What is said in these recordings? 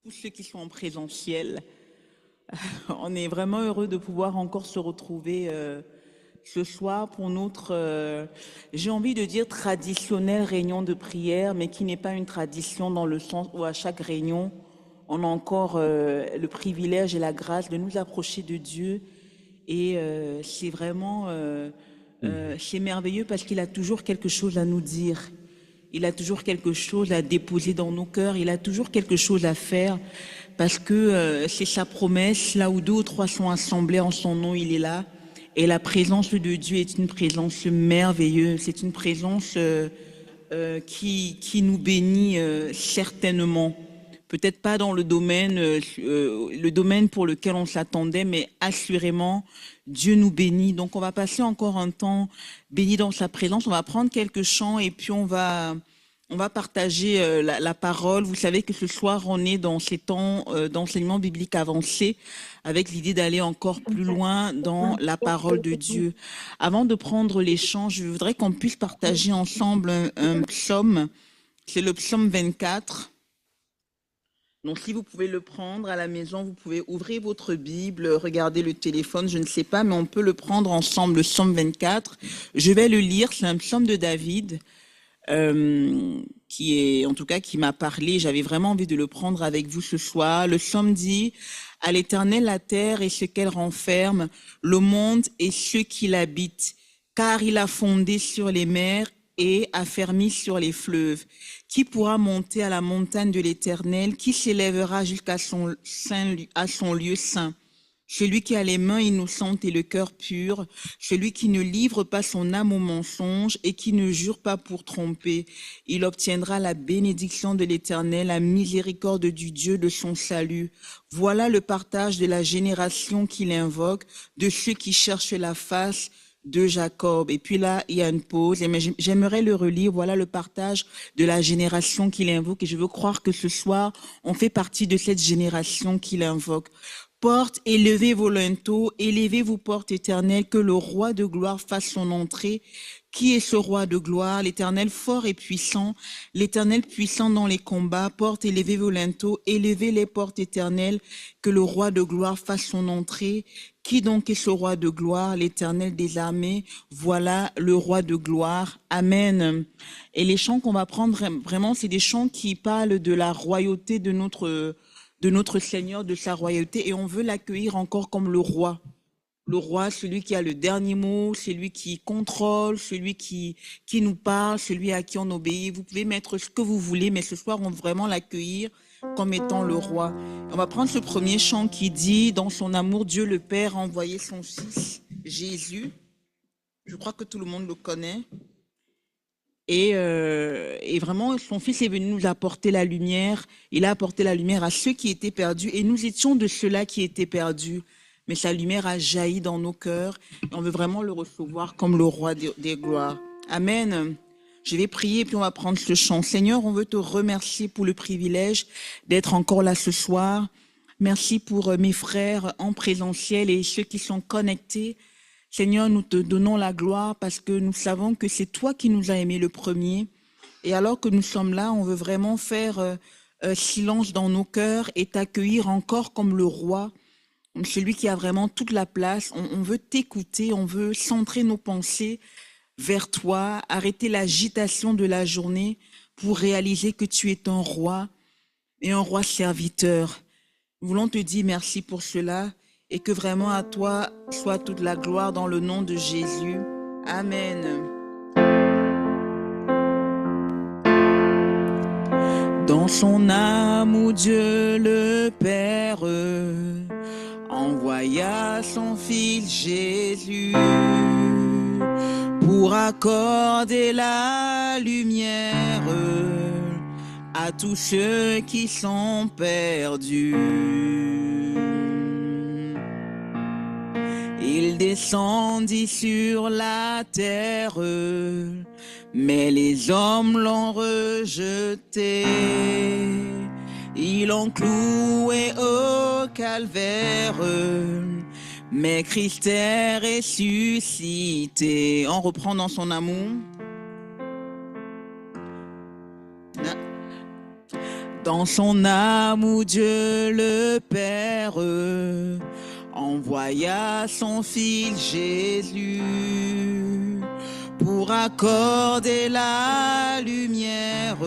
tous ceux qui sont en présentiel. On est vraiment heureux de pouvoir encore se retrouver ce soir pour notre, j'ai envie de dire traditionnelle réunion de prière, mais qui n'est pas une tradition dans le sens où à chaque réunion, on a encore le privilège et la grâce de nous approcher de Dieu. Et c'est vraiment, c'est merveilleux parce qu'il a toujours quelque chose à nous dire. Il a toujours quelque chose à déposer dans nos cœurs. Il a toujours quelque chose à faire parce que c'est sa promesse. Là où deux ou trois sont assemblés en son nom, il est là. Et la présence de Dieu est une présence merveilleuse. C'est une présence qui nous bénit certainement. Peut-être pas dans le domaine pour lequel on s'attendait, mais assurément, Dieu nous bénit. Donc, on va passer encore un temps béni dans sa présence. On va prendre quelques chants et puis on va partager la parole. Vous savez que ce soir, on est dans ces temps d'enseignement biblique avancé avec l'idée d'aller encore plus loin dans la parole de Dieu. Avant de prendre les chants, je voudrais qu'on puisse partager ensemble un psaume. C'est le psaume 24. Donc, si vous pouvez le prendre à la maison, vous pouvez ouvrir votre Bible, regarder le téléphone, je ne sais pas, mais on peut le prendre ensemble, le psaume 24. Je vais le lire, c'est un psaume de David, qui m'a parlé. J'avais vraiment envie de le prendre avec vous ce soir. Le psaume dit: à l'Éternel la terre et ce qu'elle renferme, le monde et ceux qui l'habitent, car il a fondé sur les mers et affermi sur les fleuves. Qui pourra monter à la montagne de l'Éternel? Qui s'élèvera jusqu'à son lieu saint? Celui qui a les mains innocentes et le cœur pur, celui qui ne livre pas son âme au mensonge et qui ne jure pas pour tromper. Il obtiendra la bénédiction de l'Éternel, la miséricorde du Dieu de son salut. Voilà le partage de la génération qu'il invoque, de ceux qui cherchent la face de Jacob. Et puis là, il y a une pause, mais j'aimerais le relire. Voilà le partage de la génération qu'il invoque. Et je veux croire que ce soir, on fait partie de cette génération qu'il invoque. Portes, élevez vos linteaux, élevez vos portes éternelles, que le roi de gloire fasse son entrée. Qui est ce roi de gloire? L'Éternel fort et puissant, l'Éternel puissant dans les combats. Portes, élevez vos linteaux, élevez les portes éternelles, que le roi de gloire fasse son entrée. Qui donc est ce roi de gloire? L'Éternel des armées, voilà le roi de gloire. Amen. Et les chants qu'on va prendre, vraiment, c'est des chants qui parlent de la royauté de notre Seigneur, de sa royauté, et on veut l'accueillir encore comme le roi. Le roi, celui qui a le dernier mot, celui qui contrôle, celui qui nous parle, celui à qui on obéit. Vous pouvez mettre ce que vous voulez, mais ce soir, on veut vraiment l'accueillir comme étant le roi. On va prendre ce premier chant qui dit: dans son amour, Dieu le Père a envoyé son Fils, Jésus. Je crois que tout le monde le connaît. Et vraiment, son Fils est venu nous apporter la lumière. Il a apporté la lumière à ceux qui étaient perdus. Et nous étions de ceux-là qui étaient perdus. Mais sa lumière a jailli dans nos cœurs. Et on veut vraiment le recevoir comme le roi des gloires. Amen. Je vais prier, puis on va prendre ce chant. Seigneur, on veut te remercier pour le privilège d'être encore là ce soir. Merci pour mes frères en présentiel et ceux qui sont connectés. Seigneur, nous te donnons la gloire parce que nous savons que c'est toi qui nous as aimés le premier. Et alors que nous sommes là, on veut vraiment faire silence dans nos cœurs et t'accueillir encore comme le roi, celui qui a vraiment toute la place. On veut t'écouter, on veut centrer nos pensées vers toi, arrêter l'agitation de la journée pour réaliser que tu es un roi et un roi serviteur. Nous voulons te dire merci pour cela et que vraiment à toi soit toute la gloire dans le nom de Jésus. Amen. Dans son amour, Dieu le Père envoya son Fils Jésus pour accorder la lumière à tous ceux qui sont perdus. Il descendit sur la terre, mais les hommes l'ont rejeté. Ils l'ont cloué au calvaire, mais Christ est ressuscité. On reprend dans son amour. Dans son amour, Dieu le Père envoya son Fils Jésus pour accorder la lumière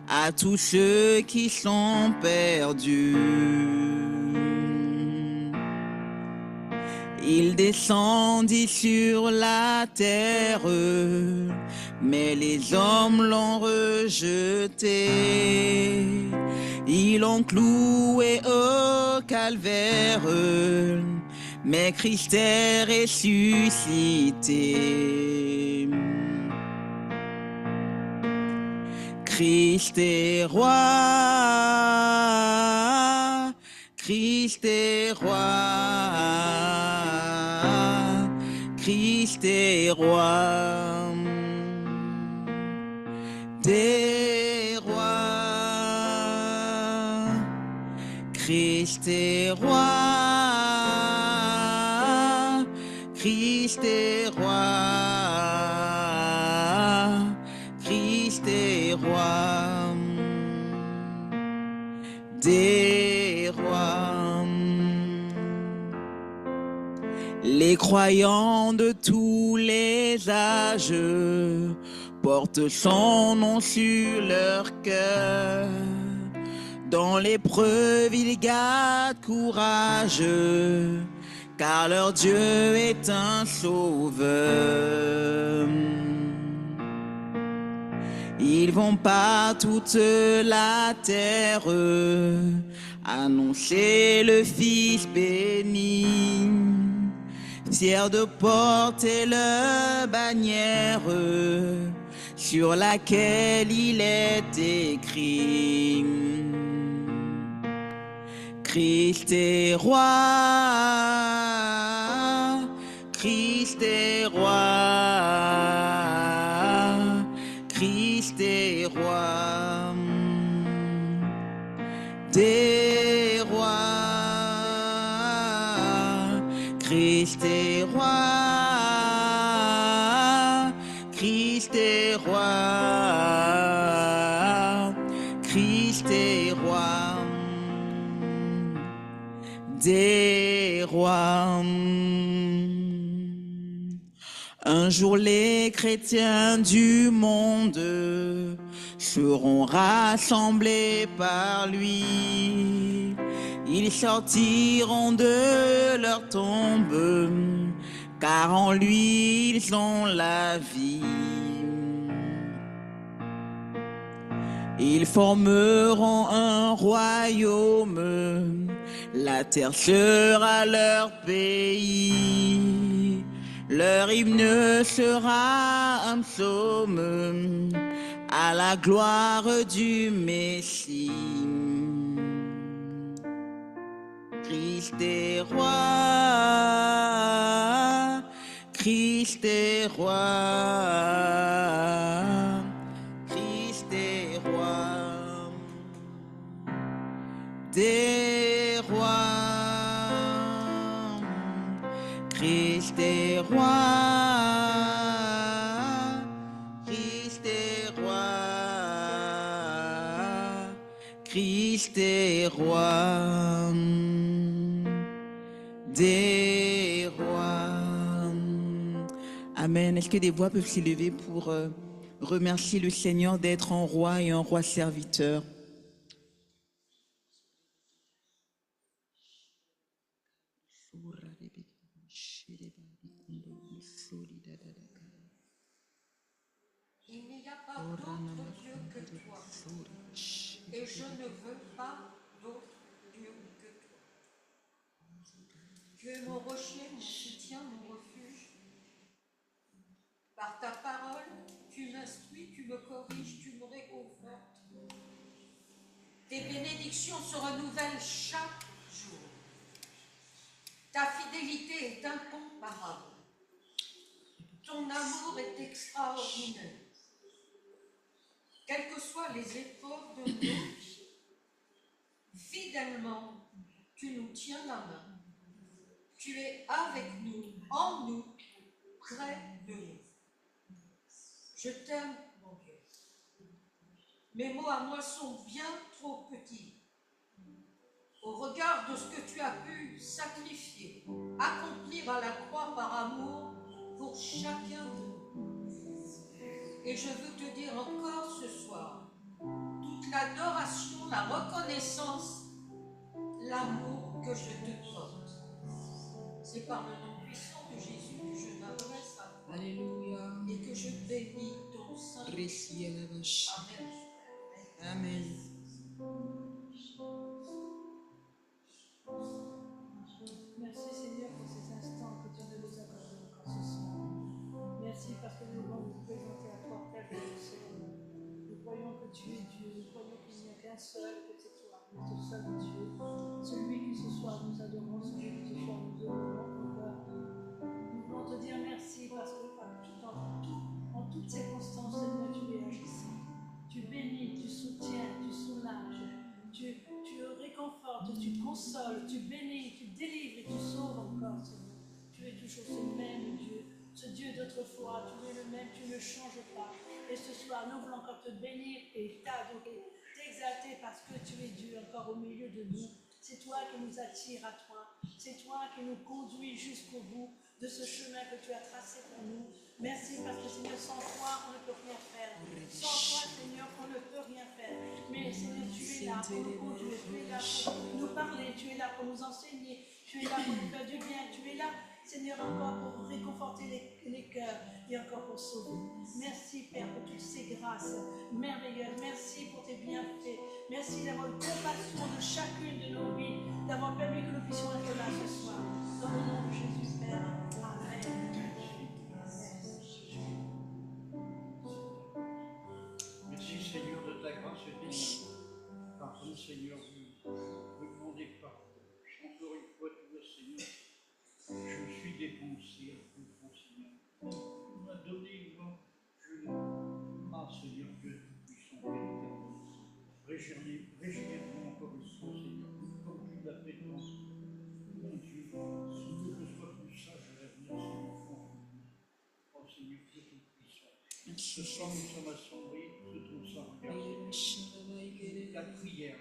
à tous ceux qui sont perdus. Il descendit sur la terre, mais les hommes l'ont rejeté. Ils l'ont cloué au calvaire, mais Christ est ressuscité. Christ est roi, Christ est roi, Christ est roi des rois. Christ est roi, Christ est roi, Christ est roi des rois. Les croyants de tous les âges portent son nom sur leur cœur. Dans l'épreuve, ils gardent courage, car leur Dieu est un sauveur. Ils vont par toute la terre annoncer le Fils béni, fier de porter leur bannière sur laquelle il est écrit: Christ est roi, Christ est roi, Christ est roi des rois. Christ est roi, Christ est roi, Christ est roi des rois. Un jour les chrétiens du monde seront rassemblés par lui. Ils sortiront de leur tombe, car en lui ils ont la vie. Ils formeront un royaume, la terre sera leur pays. Leur hymne sera un psaume à la gloire du Messie. Christ est roi, Christ est roi, Christ est roi des rois. Christ est roi, Christ est roi, Christ est roi des rois. Amen. Est-ce que des voix peuvent s'élever pour remercier le Seigneur d'être un roi et un roi serviteur? Il n'y a pas d'autre Dieu que toi, et je ne veux pas d'autre Dieu que toi. Tu es mon rocher, mon soutien, mon refuge. Par ta parole, tu m'instruis, tu me corriges, tu me réconfortes. Tes bénédictions se renouvellent chaque jour. Ta fidélité est incomparable. Ton amour est extraordinaire. Quelles que soient les épreuves de nos vies, fidèlement, tu nous tiens la main. Tu es avec nous, en nous, près de nous. Je t'aime, mon Dieu. Mes mots à moi sont bien trop petits. Au regard de ce que tu as pu sacrifier, accomplir à la croix par amour pour chacun de nous. Et je veux te dire encore ce soir, toute l'adoration, la reconnaissance, l'amour que je te porte. C'est par le nom puissant de Jésus que je m'adresse à toi. Alléluia. Et que je bénis ton Saint. Amen. Amen. Merci Seigneur pour ces instants que tu viens de nous accorder encore ce soir. Merci parce que nous voulons nous présenter à toi tel que nous sommes. Nous croyons que tu es Dieu, nous croyons qu'il n'y a qu'un seul, que c'est toi, le seul Dieu. Celui qui ce soir nous adorons, celui qui ce soir nous honorons encore. Nous voulons te dire merci parce que en toutes circonstances, Seigneur, tu es agissant. Tu bénis, tu soutiens, tu soulages, tu réconfortes, tu consoles, tu bénis, tu délivres et tu sauves encore, Seigneur. Tu es toujours ce même Dieu, ce Dieu d'autrefois, tu es le même, tu ne changes pas. Et ce soir, nous voulons encore te bénir et t'adorer, t'exalter parce que tu es Dieu encore au milieu de nous. C'est toi qui nous attires à toi, c'est toi qui nous conduis jusqu'au bout de ce chemin que tu as tracé pour nous. Merci parce que Seigneur, sans toi, on ne peut rien faire. Sans toi, Seigneur, on ne peut rien faire. Mais Seigneur, tu es là pour nous conduire, tu es là pour nous parler, tu es là pour nous enseigner, tu es là pour nous faire du bien, tu es là, Seigneur, encore pour réconforter les cœurs et encore pour sauver. Merci, Père, pour toutes ces grâces merveilleuses. Merci pour tes bienfaits. Merci d'avoir une compassion de chacune de nos vies, d'avoir permis que nous puissions être là ce soir. Dans le nom de Jésus, Père. Amen. Merci Seigneur de ta grâce et de ton amour. Pardon Seigneur, vous demandez pardon. Encore une fois, tu vois Seigneur, je me suis dépensé à tout grand Seigneur. Tu m'as donné moi, je Seigneur Dieu tout-puissant et éternel. Régénère-moi encore une fois Seigneur, comme tu l'as fait tant. Mon Dieu, que je sois plus sage à l'avenir, Seigneur. Oh Seigneur Dieu tout-puissant. Ce soir, nous sommes assemblés de ton Saint-Regard. La prière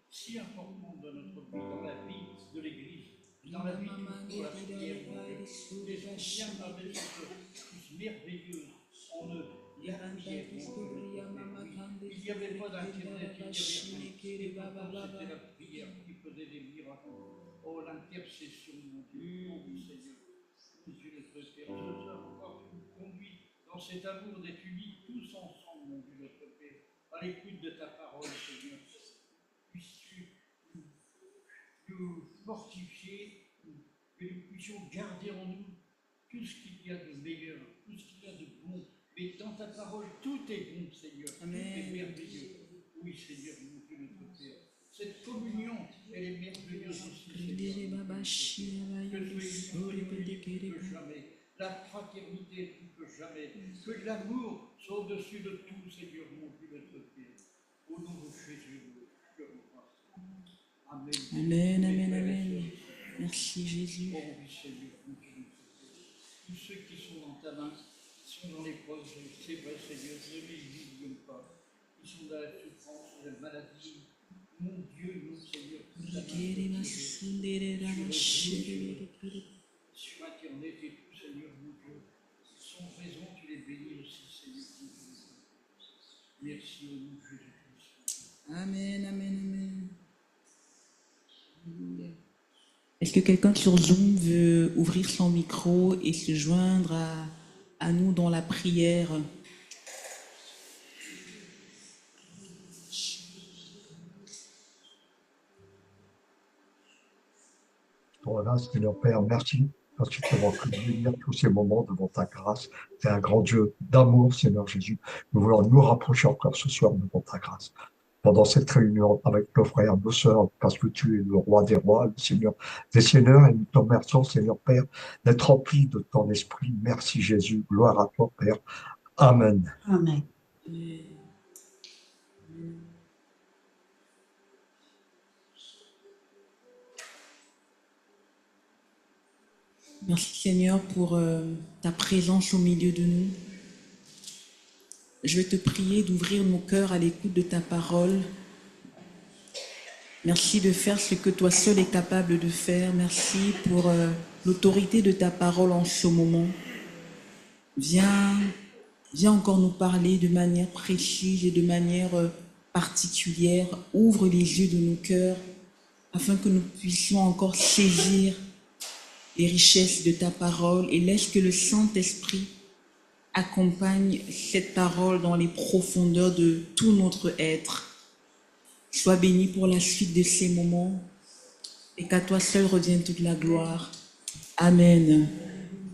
si importante dans notre vie, dans la vie de l'Église, dans la vie de la prière, mon Dieu. Les anciens avaient cette chose merveilleuse en eux, la prière, mon Dieu. Il n'y avait pas d'internet, il n'y avait rien. Et pourtant, c'était la prière qui faisait des miracles. Oh, l'intercession, mon Dieu. Oh, oui, Seigneur. Mon Dieu, notre Père, ce soir encore, tu nous conduis dans cet amour d'être unis tous ensemble, mon Dieu, notre Père, à l'écoute de ta parole, Seigneur. Puisses-tu nous fortifier, que nous puissions garder en nous tout ce qu'il y a de meilleur, tout ce qu'il y a de bon. Mais dans ta parole, tout est bon, Seigneur. Amen. Tout est merveilleux. Oui, Seigneur, mon Dieu, notre Père. Cette communion, elle est merveilleuse aussi, Seigneur. Que soyez plus que jamais. La fraternité plus que jamais. Que l'amour soit au-dessus de tout, Seigneur, mon Dieu, notre Père. Au nom de Jésus, je vous remercie. Amen. Amen, amen, amen. Merci Jésus. Oh oui, Seigneur, mon Dieu, notre Père. Tous ceux qui sont dans ta main, qui sont dans l'épreuve, c'est vrai, Seigneur, ne les oublie pas. Ils sont dans la souffrance, dans la maladie. Mon Dieu, mon Seigneur, sur Internet et tout, Seigneur, mon Dieu, sans raison, tu les bénis aussi, Seigneur, mon Dieu. Merci au nom de Jésus-Christ. Amen, amen, amen. Est-ce que quelqu'un sur Zoom veut ouvrir son micro et se joindre à nous dans la prière? Voilà, Seigneur Père, merci parce que tu m'as pu bénir tous ces moments devant ta grâce. Tu es un grand Dieu d'amour, Seigneur Jésus. Nous voulons nous rapprocher encore ce soir devant ta grâce. Pendant cette réunion avec nos frères, nos sœurs, parce que tu es le roi des rois, le Seigneur des seigneurs, et nous te remercions, Seigneur Père, d'être rempli de ton esprit. Merci Jésus, gloire à toi, Père. Amen. Amen. Merci Seigneur pour ta présence au milieu de nous. Je vais te prier d'ouvrir nos cœurs à l'écoute de ta parole. Merci de faire ce que toi seul es capable de faire. Merci pour l'autorité de ta parole en ce moment. Viens encore nous parler de manière précise et de manière particulière. Ouvre les yeux de nos cœurs afin que nous puissions encore saisir les richesses de ta parole et laisse que le Saint-Esprit accompagne cette parole dans les profondeurs de tout notre être. Sois béni pour la suite de ces moments et qu'à toi seul revienne toute la gloire. Amen.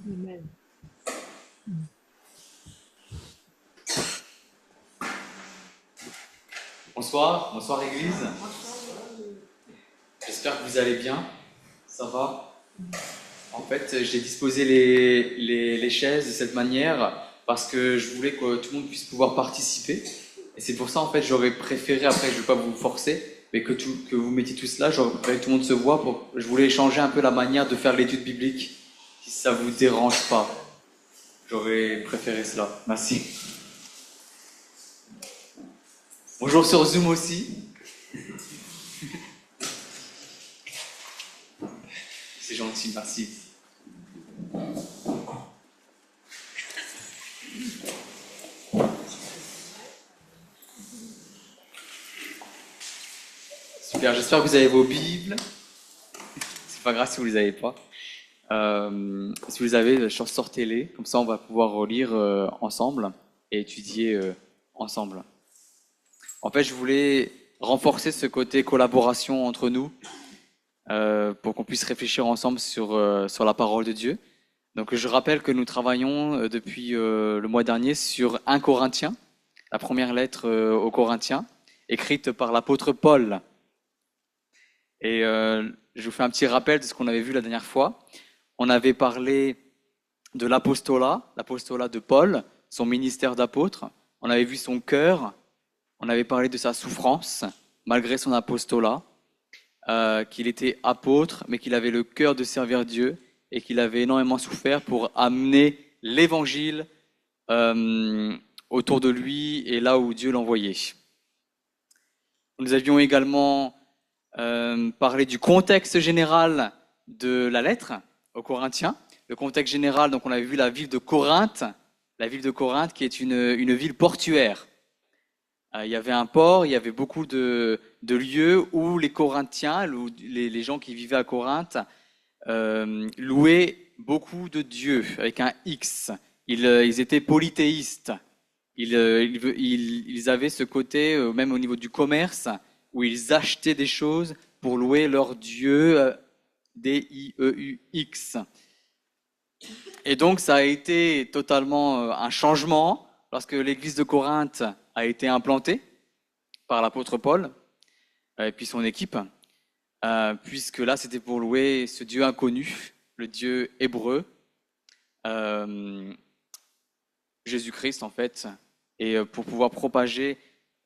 Amen. Bonsoir Église. J'espère que vous allez bien. Ça va? En fait, j'ai disposé les chaises de cette manière parce que je voulais que tout le monde puisse pouvoir participer. Et c'est pour ça, en fait, j'aurais préféré, après, je ne vais pas vous forcer, mais que vous mettiez tous là, j'aurais préféré que tout le monde se voit. Je voulais changer un peu la manière de faire l'étude biblique, si ça ne vous dérange pas. J'aurais préféré cela. Merci. Bonjour sur Zoom aussi. C'est gentil, merci. Super, j'espère que vous avez vos Bibles. C'est pas grave si vous les avez pas. Si vous les avez, sortez-les. Comme ça, on va pouvoir relire ensemble et étudier ensemble. En fait, je voulais renforcer ce côté collaboration entre nous pour qu'on puisse réfléchir ensemble sur la parole de Dieu. Donc, je rappelle que nous travaillons depuis le mois dernier sur 1 Corinthiens, la première lettre aux Corinthiens, écrite par l'apôtre Paul. Et je vous fais un petit rappel de ce qu'on avait vu la dernière fois. On avait parlé de l'apostolat de Paul, son ministère d'apôtre. On avait vu son cœur. On avait parlé de sa souffrance, malgré son apostolat, qu'il était apôtre, mais qu'il avait le cœur de servir Dieu et qu'il avait énormément souffert pour amener l'évangile autour de lui et là où Dieu l'envoyait. Nous avions également parlé du contexte général de la lettre aux Corinthiens. Le contexte général, donc on avait vu la ville de Corinthe qui est une ville portuaire. Il y avait un port, il y avait beaucoup de lieux où les Corinthiens, les gens qui vivaient à Corinthe, louaient beaucoup de dieux, avec un X. Ils étaient polythéistes. Ils avaient ce côté, même au niveau du commerce, où ils achetaient des choses pour louer leur dieu, D-I-E-U-X. Et donc, ça a été totalement un changement lorsque l'église de Corinthe a été implantée par l'apôtre Paul et puis son équipe, puisque là, c'était pour louer ce Dieu inconnu, le Dieu hébreu, Jésus-Christ en fait, et pour pouvoir propager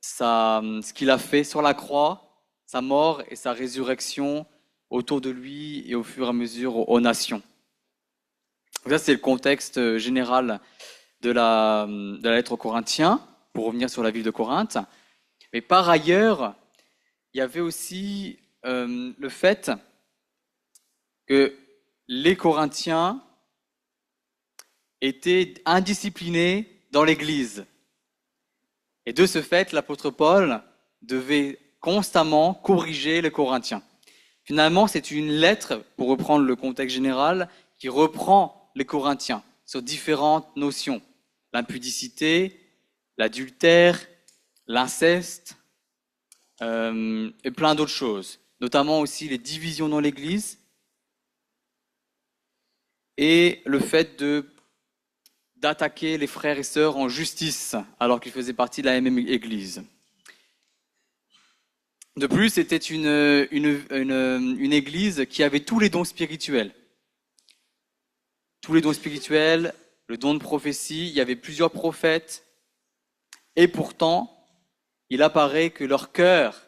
ce qu'il a fait sur la croix, sa mort et sa résurrection autour de lui et au fur et à mesure aux nations. Donc ça, c'est le contexte général de la lettre aux Corinthiens, pour revenir sur la ville de Corinthe. Mais par ailleurs, il y avait aussi le fait que les Corinthiens étaient indisciplinés dans l'Église. Et de ce fait, l'apôtre Paul devait constamment corriger les Corinthiens. Finalement, c'est une lettre, pour reprendre le contexte général, qui reprend les Corinthiens sur différentes notions. L'impudicité, l'adultère, l'inceste et plein d'autres choses, notamment aussi les divisions dans l'Église et le fait d'attaquer les frères et sœurs en justice alors qu'ils faisaient partie de la même Église. De plus, c'était une Église qui avait tous les dons spirituels. Tous les dons spirituels, le don de prophétie, il y avait plusieurs prophètes. Et pourtant, il apparaît que leur cœur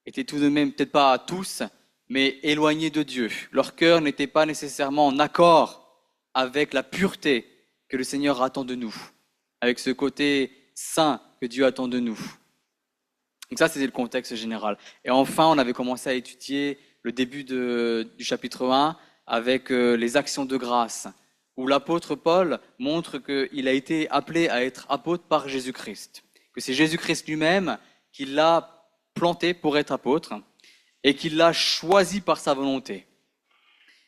était tout de même, peut-être pas à tous, mais éloigné de Dieu. Leur cœur n'était pas nécessairement en accord avec la pureté que le Seigneur attend de nous, avec ce côté saint que Dieu attend de nous. Donc ça, c'était le contexte général. Et enfin, on avait commencé à étudier le début du chapitre 1 avec les actions de grâce, où l'apôtre Paul montre qu'il a été appelé à être apôtre par Jésus-Christ, que c'est Jésus-Christ lui-même qui l'a planté pour être apôtre et qui l'a choisi par sa volonté.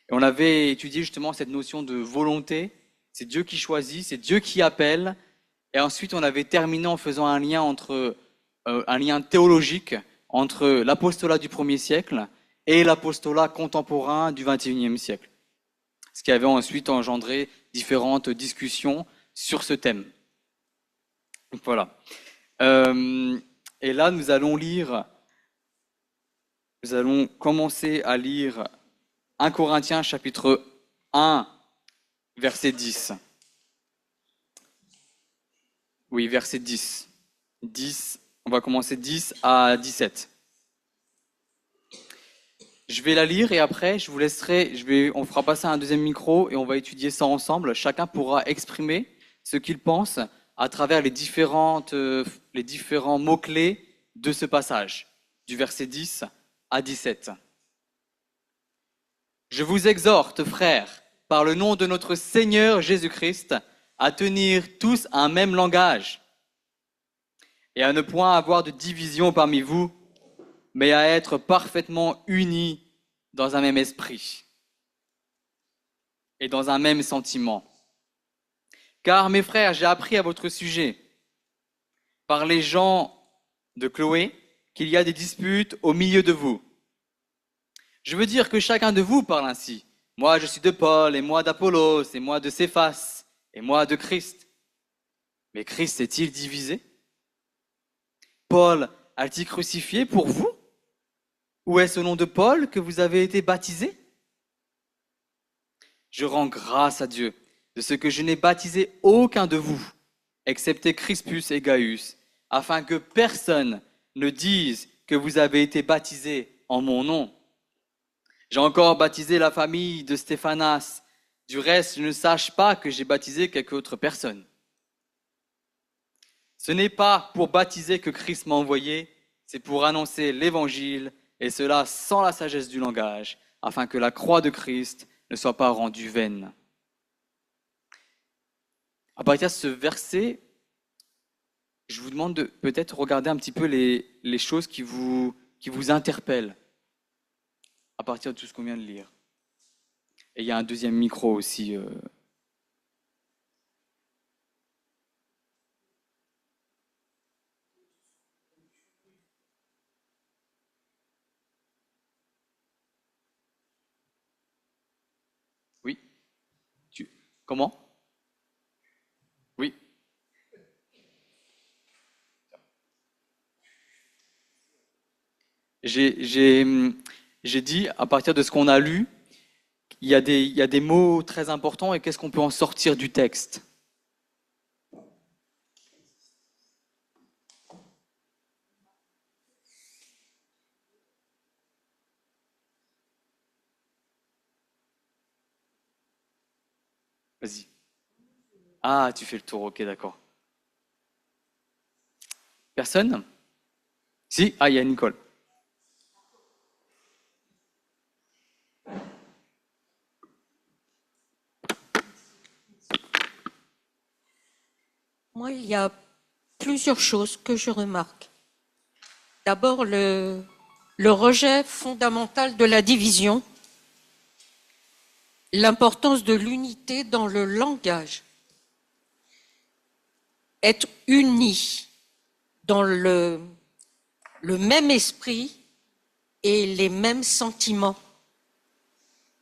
Et on avait étudié justement cette notion de volonté, c'est Dieu qui choisit, c'est Dieu qui appelle, et ensuite on avait terminé en faisant un lien théologique entre l'apostolat du 1er siècle et l'apostolat contemporain du 21e siècle. Ce qui avait ensuite engendré différentes discussions sur ce thème. Donc voilà. Et là, nous allons commencer à lire 1 Corinthiens chapitre 1, verset 10. Oui, verset 10. 10. On va commencer 10 à 17. Je vais la lire et après, je vous laisserai, on fera passer un deuxième micro et on va étudier ça ensemble. Chacun pourra exprimer ce qu'il pense à travers les différents mots-clés de ce passage, du verset 10 à 17. Je vous exhorte, frères, par le nom de notre Seigneur Jésus-Christ, à tenir tous un même langage et à ne point avoir de division parmi vous, mais à être parfaitement unis dans un même esprit et dans un même sentiment. Car, mes frères, j'ai appris à votre sujet, par les gens de Chloé, qu'il y a des disputes au milieu de vous. Je veux dire que chacun de vous parle ainsi. Moi, je suis de Paul, et moi d'Apollos, et moi de Céphas, et moi de Christ. Mais Christ est-il divisé? Paul a-t-il crucifié pour vous? Ou est-ce au nom de Paul que vous avez été baptisés? Je rends grâce à Dieu de ce que je n'ai baptisé aucun de vous, excepté Crispus et Gaius, afin que personne ne dise que vous avez été baptisés en mon nom. J'ai encore baptisé la famille de Stéphanas. Du reste, je ne sache pas que j'ai baptisé quelque autre personne. Ce n'est pas pour baptiser que Christ m'a envoyé, c'est pour annoncer l'évangile, et cela sans la sagesse du langage, afin que la croix de Christ ne soit pas rendue vaine. À partir de ce verset, je vous demande de peut-être regarder un petit peu les choses qui vous interpellent à partir de tout ce qu'on vient de lire. Et il y a un deuxième micro aussi. Oui. Comment? Oui. J'ai dit, à partir de ce qu'on a lu, il y a des mots très importants et qu'est-ce qu'on peut en sortir du texte? Vas-y. Ah, tu fais le tour, ok, d'accord. Personne? Si? Ah, il y a Nicole. Moi, il y a plusieurs choses que je remarque. D'abord, le rejet fondamental de la division, l'importance de l'unité dans le langage, être unis dans le même esprit et les mêmes sentiments.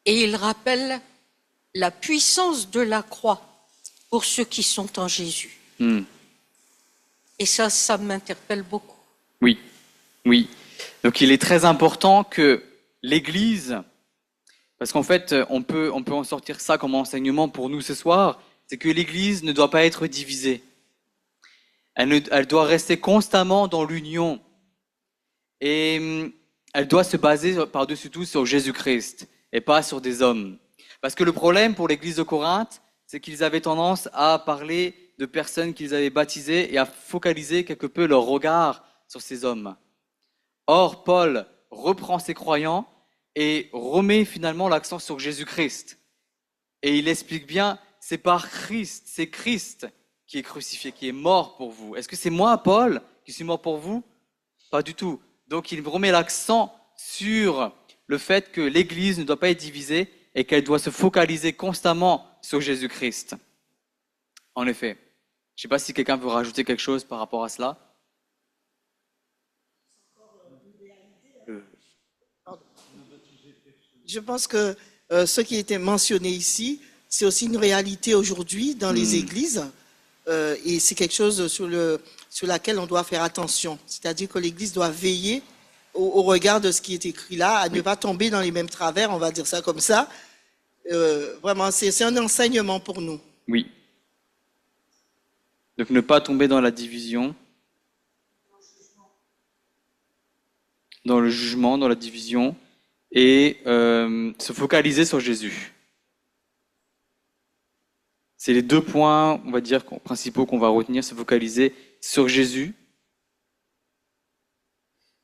Et il rappelle la puissance de la croix pour ceux qui sont en Jésus. Et ça m'interpelle beaucoup. Oui, oui. Donc il est très important que l'Église, parce qu'en fait on peut en sortir ça comme enseignement pour nous ce soir, c'est que l'Église ne doit pas être divisée. Elle doit rester constamment dans l'union. Et elle doit se baser par-dessus tout sur Jésus-Christ et pas sur des hommes. Parce que le problème pour l'Église de Corinthe, c'est qu'ils avaient tendance à parler de personnes qu'ils avaient baptisées et à focaliser quelque peu leur regard sur ces hommes. Or, Paul reprend ces croyants et remet finalement l'accent sur Jésus-Christ. Et il explique bien, c'est par Christ, c'est Christ qui est crucifié, qui est mort pour vous. Est-ce que c'est moi, Paul, qui suis mort pour vous? Pas du tout. Donc il remet l'accent sur le fait que l'Église ne doit pas être divisée et qu'elle doit se focaliser constamment sur Jésus-Christ. En effet. Je ne sais pas si quelqu'un veut rajouter quelque chose par rapport à cela. Je pense que ce qui était mentionné ici, c'est aussi une réalité aujourd'hui dans les églises et c'est quelque chose sur laquelle on doit faire attention. C'est-à-dire que l'Église doit veiller au regard de ce qui est écrit là, à ne pas tomber dans les mêmes travers, on va dire ça comme ça. Vraiment, c'est un enseignement pour nous. Oui. Donc ne pas tomber dans la division, dans le jugement, dans la division, et se focaliser sur Jésus. C'est les 2 points, on va dire, principaux qu'on va retenir, se focaliser sur Jésus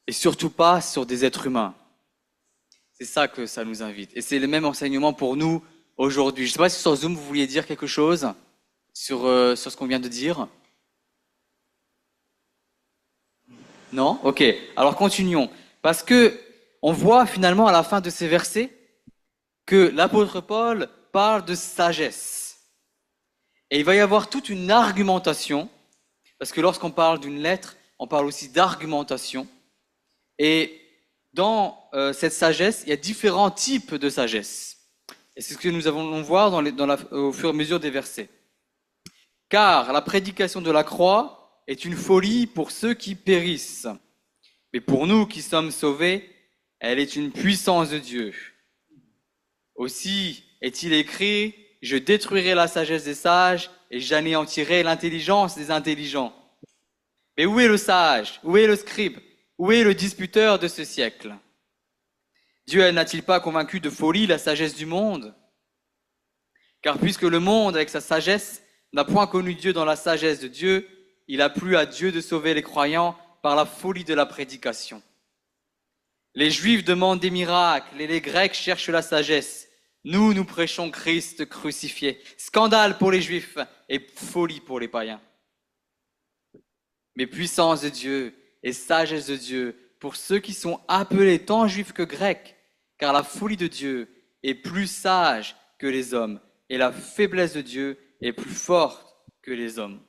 et surtout pas sur des êtres humains. C'est ça que ça nous invite. Et c'est le même enseignement pour nous aujourd'hui. Je ne sais pas si sur Zoom, vous vouliez dire quelque chose sur ce qu'on vient de dire. Non? Ok. Alors continuons. Parce que on voit finalement à la fin de ces versets que l'apôtre Paul parle de sagesse. Et il va y avoir toute une argumentation, parce que lorsqu'on parle d'une lettre, on parle aussi d'argumentation. Et dans cette sagesse, il y a différents types de sagesse. Et c'est ce que nous allons voir au fur et à mesure des versets. Car la prédication de la croix est une folie pour ceux qui périssent. Mais pour nous qui sommes sauvés, elle est une puissance de Dieu. Aussi est-il écrit, je détruirai la sagesse des sages et j'anéantirai l'intelligence des intelligents. Mais où est le sage? Où est le scribe? Où est le disputeur de ce siècle? Dieu n'a-t-il pas convaincu de folie la sagesse du monde? Car puisque le monde, avec sa sagesse, n'a point connu Dieu dans la sagesse de Dieu, il a plu à Dieu de sauver les croyants par la folie de la prédication. Les Juifs demandent des miracles et les Grecs cherchent la sagesse. Nous prêchons Christ crucifié. Scandale pour les Juifs et folie pour les païens. Mais puissance de Dieu et sagesse de Dieu pour ceux qui sont appelés tant Juifs que Grecs, car la folie de Dieu est plus sage que les hommes et la faiblesse de Dieu est plus forte que les hommes.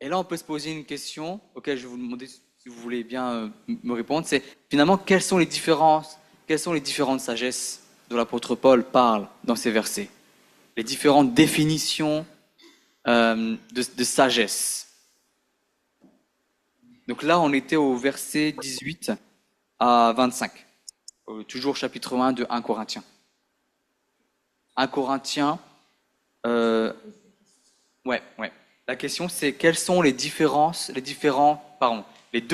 Et là, on peut se poser une question auquel je vais vous demander si vous voulez bien me répondre, c'est finalement quelles sont les différentes sagesses dont l'apôtre Paul parle dans ces versets, les différentes définitions de sagesse. Donc là, on était au verset 18 à 25, toujours chapitre 1 de 1 Corinthiens. 1 Corinthiens, ouais. La question, c'est quels sont les deux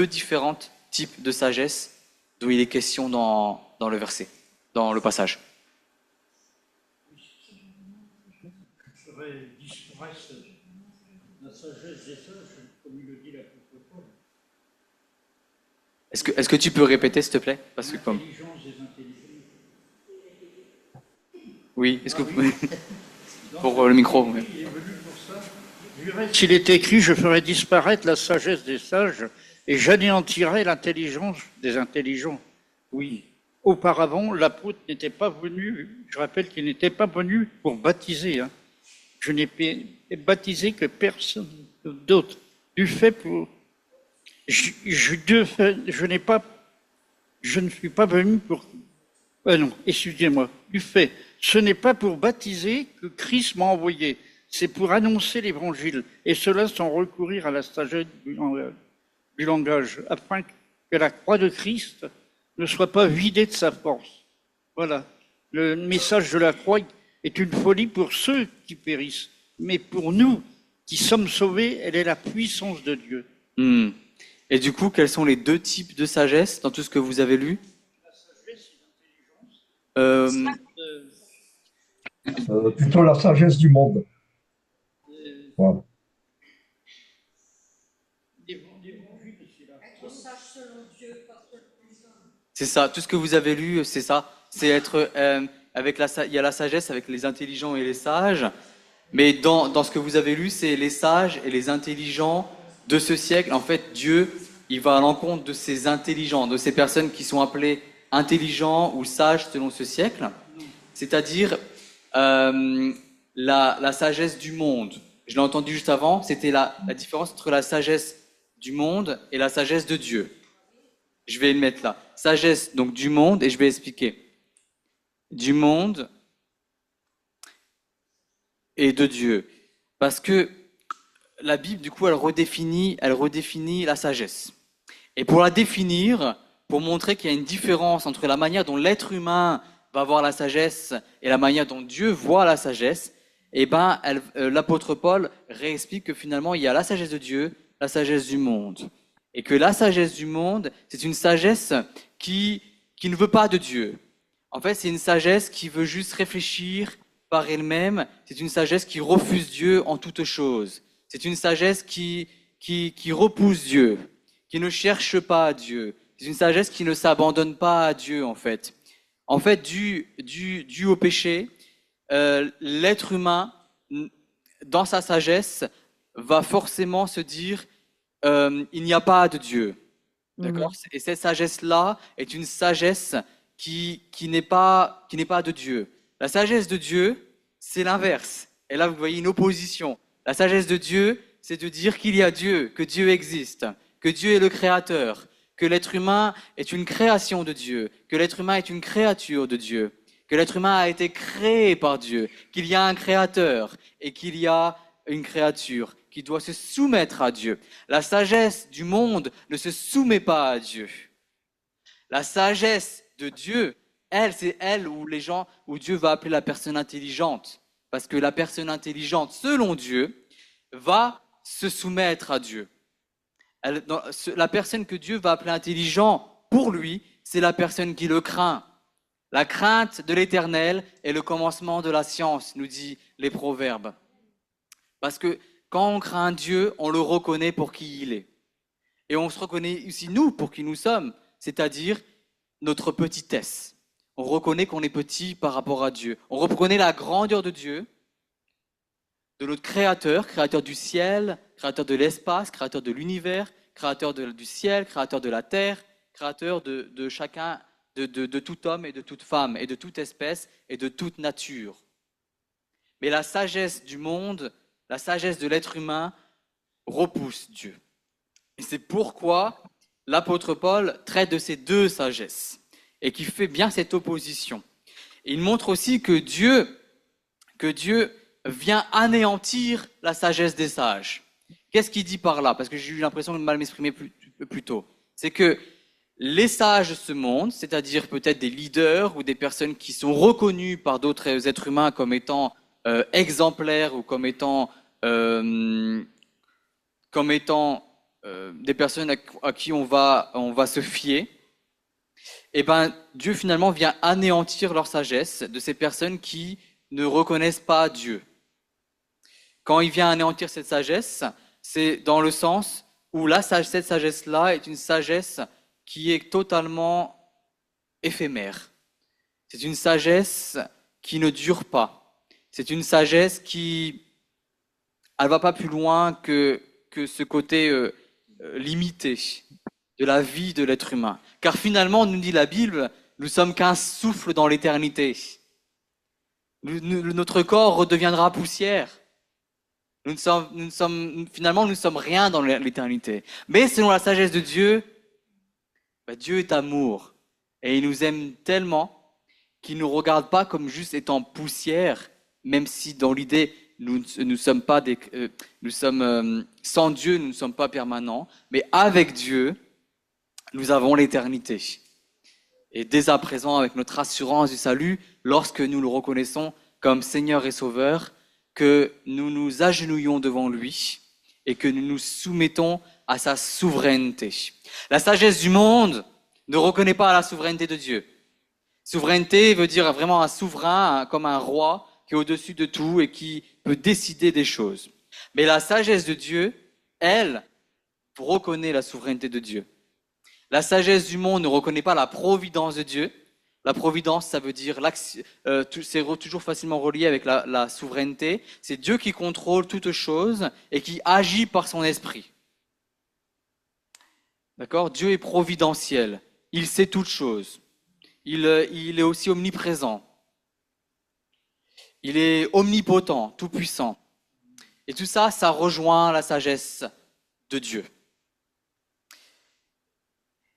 différents types de sagesse dont il est question dans le verset, dans le passage. Ferait disparaître la sagesse des sages, comme il le dit l'apôtre Paul. Est-ce que tu peux répéter, s'il te plaît? Parce que comme... L'intelligence des intelligents. Oui, est-ce que vous pouvez... Pour le micro, oui. Il est venu pour ça. Du reste, il est écrit, je ferai disparaître la sagesse des sages et j'anéantirai l'intelligence des intelligents. Oui. Auparavant, l'apôtre n'était pas venu, je rappelle qu'il n'était pas venu pour baptiser. Je n'ai baptisé que personne d'autre. Du fait pour... Je ne suis pas venu pour... non, excusez-moi. Du fait, ce n'est pas pour baptiser que Christ m'a envoyé. C'est pour annoncer l'évangile, et cela sans recourir à la sagesse du langage, afin que la croix de Christ ne soit pas vidée de sa force. Voilà. Le message de la croix est une folie pour ceux qui périssent, mais pour nous qui sommes sauvés, elle est la puissance de Dieu. Et du coup, quels sont les deux types de sagesse dans tout ce que vous avez lu? Plutôt la sagesse du monde. Voilà. L'évangile, c'est la Être sage selon Dieu, parce que le plus homme. C'est ça, tout ce que vous avez lu, c'est ça. C'est être avec il y a la sagesse avec les intelligents et les sages. Mais dans ce que vous avez lu, c'est les sages et les intelligents de ce siècle. En fait, Dieu, il va à l'encontre de ces intelligents, de ces personnes qui sont appelées intelligents ou sages selon ce siècle. C'est-à-dire la sagesse du monde. Je l'ai entendu juste avant, c'était la différence entre la sagesse du monde et la sagesse de Dieu. Je vais le mettre là. Sagesse donc du monde, et je vais expliquer. Du monde et de Dieu. Parce que la Bible, du coup, elle redéfinit la sagesse. Et pour la définir, pour montrer qu'il y a une différence entre la manière dont l'être humain va voir la sagesse et la manière dont Dieu voit la sagesse, eh ben, l'apôtre Paul réexplique que finalement, il y a la sagesse de Dieu, la sagesse du monde. Et que la sagesse du monde, c'est une sagesse qui ne veut pas de Dieu. En fait, c'est une sagesse qui veut juste réfléchir par elle-même. C'est une sagesse qui refuse Dieu en toutes choses. C'est une sagesse qui repousse Dieu, qui ne cherche pas Dieu. C'est une sagesse qui ne s'abandonne pas à Dieu, en fait. En fait, dû au péché, l'être humain, dans sa sagesse, va forcément se dire il n'y a pas de Dieu. D'accord? Et cette sagesse-là est une sagesse qui n'est pas de Dieu. La sagesse de Dieu, c'est l'inverse. Et là, vous voyez une opposition. La sagesse de Dieu, c'est de dire qu'il y a Dieu, que Dieu existe, que Dieu est le créateur, que l'être humain est une création de Dieu, que l'être humain est une créature de Dieu, que l'être humain a été créé par Dieu, qu'il y a un créateur et qu'il y a une créature qui doit se soumettre à Dieu. La sagesse du monde ne se soumet pas à Dieu. La sagesse de Dieu, c'est elle où Dieu va appeler la personne intelligente. Parce que la personne intelligente, selon Dieu, va se soumettre à Dieu. La personne que Dieu va appeler intelligent, pour lui, c'est la personne qui le craint. La crainte de l'Éternel est le commencement de la science, nous dit les Proverbes. Parce que quand on craint Dieu, on le reconnaît pour qui il est. Et on se reconnaît aussi nous pour qui nous sommes, c'est-à-dire notre petitesse. On reconnaît qu'on est petit par rapport à Dieu. On reconnaît la grandeur de Dieu, de notre Créateur, Créateur du ciel, Créateur de l'espace, Créateur de l'univers, Créateur du ciel, Créateur de la terre, Créateur de chacun, de tout homme et de toute femme, et de toute espèce et de toute nature. Mais la sagesse du monde, la sagesse de l'être humain repousse Dieu. Et c'est pourquoi l'apôtre Paul traite de ces deux sagesses et qui fait bien cette opposition. Et il montre aussi que Dieu vient anéantir la sagesse des sages. Qu'est-ce qu'il dit par là? Parce que j'ai eu l'impression de mal m'exprimer plus tôt. C'est que les sages de ce monde, c'est-à-dire peut-être des leaders ou des personnes qui sont reconnues par d'autres êtres humains comme étant exemplaires ou comme étant des personnes à qui on va se fier, et ben Dieu finalement vient anéantir leur sagesse de ces personnes qui ne reconnaissent pas Dieu. Quand il vient anéantir cette sagesse, c'est dans le sens où cette sagesse-là est une sagesse qui est totalement éphémère. C'est une sagesse qui ne dure pas. C'est une sagesse qui elle va pas plus loin que ce côté limité de la vie de l'être humain. Car finalement, nous dit la Bible, nous sommes qu'un souffle dans l'éternité. Notre corps redeviendra poussière. Nous ne sommes rien dans l'éternité. Mais selon la sagesse de Dieu, Dieu est amour. Et il nous aime tellement qu'il ne nous regarde pas comme juste étant poussière, même si dans l'idée, nous sommes sans Dieu, nous ne sommes pas permanents, mais avec Dieu, nous avons l'éternité. Et dès à présent, avec notre assurance du salut, lorsque nous le reconnaissons comme Seigneur et Sauveur, que nous nous agenouillons devant lui et que nous nous soumettons à sa souveraineté. La sagesse du monde ne reconnaît pas la souveraineté de Dieu. Souveraineté veut dire vraiment un souverain, comme un roi, qui est au-dessus de tout et qui peut décider des choses. Mais la sagesse de Dieu, elle, reconnaît la souveraineté de Dieu. La sagesse du monde ne reconnaît pas la providence de Dieu. La providence, ça veut dire, c'est toujours facilement relié avec la souveraineté. C'est Dieu qui contrôle toutes choses et qui agit par son esprit. D'accord? Dieu est providentiel. Il sait toutes choses. Il est aussi omniprésent. Il est omnipotent, tout-puissant. Et tout ça, ça rejoint la sagesse de Dieu.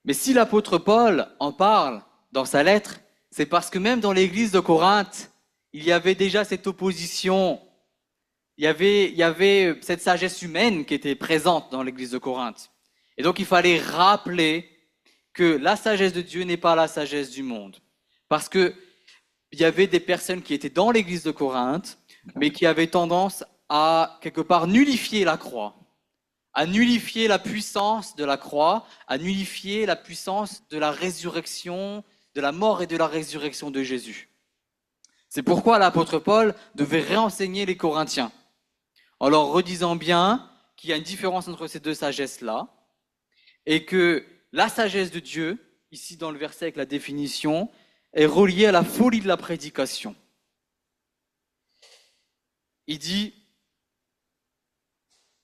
Mais si l'apôtre Paul en parle dans sa lettre, c'est parce que même dans l'église de Corinthe, il y avait déjà cette opposition. Il y avait cette sagesse humaine qui était présente dans l'église de Corinthe. Et donc il fallait rappeler que la sagesse de Dieu n'est pas la sagesse du monde. Parce que il y avait des personnes qui étaient dans l'église de Corinthe, mais qui avaient tendance à, quelque part, nullifier la croix, à nullifier la puissance de la croix, à nullifier la puissance de la résurrection, de la mort et de la résurrection de Jésus. C'est pourquoi l'apôtre Paul devait réenseigner les Corinthiens, en leur redisant bien qu'il y a une différence entre ces deux sagesses-là, et que la sagesse de Dieu, ici dans le verset avec la définition, est reliée à la folie de la prédication. Il dit,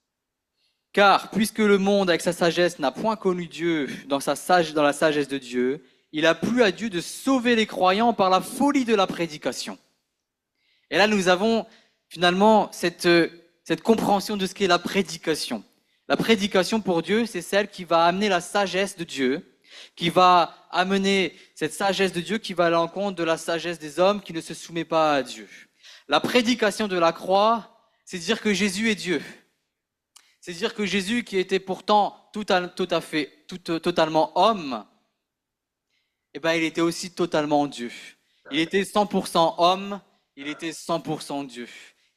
« Car puisque le monde avec sa sagesse n'a point connu Dieu dans la sagesse de Dieu, il a plu à Dieu de sauver les croyants par la folie de la prédication. » Et là, nous avons finalement cette compréhension de ce qu'est la prédication. La prédication pour Dieu, c'est celle qui va amener la sagesse de Dieu, qui va amener cette sagesse de Dieu qui va à l'encontre de la sagesse des hommes qui ne se soumet pas à Dieu. La prédication de la croix, c'est dire que Jésus est Dieu. C'est dire que Jésus, qui était pourtant totalement homme, eh ben, il était aussi totalement Dieu. Il était 100% homme, il était 100% Dieu.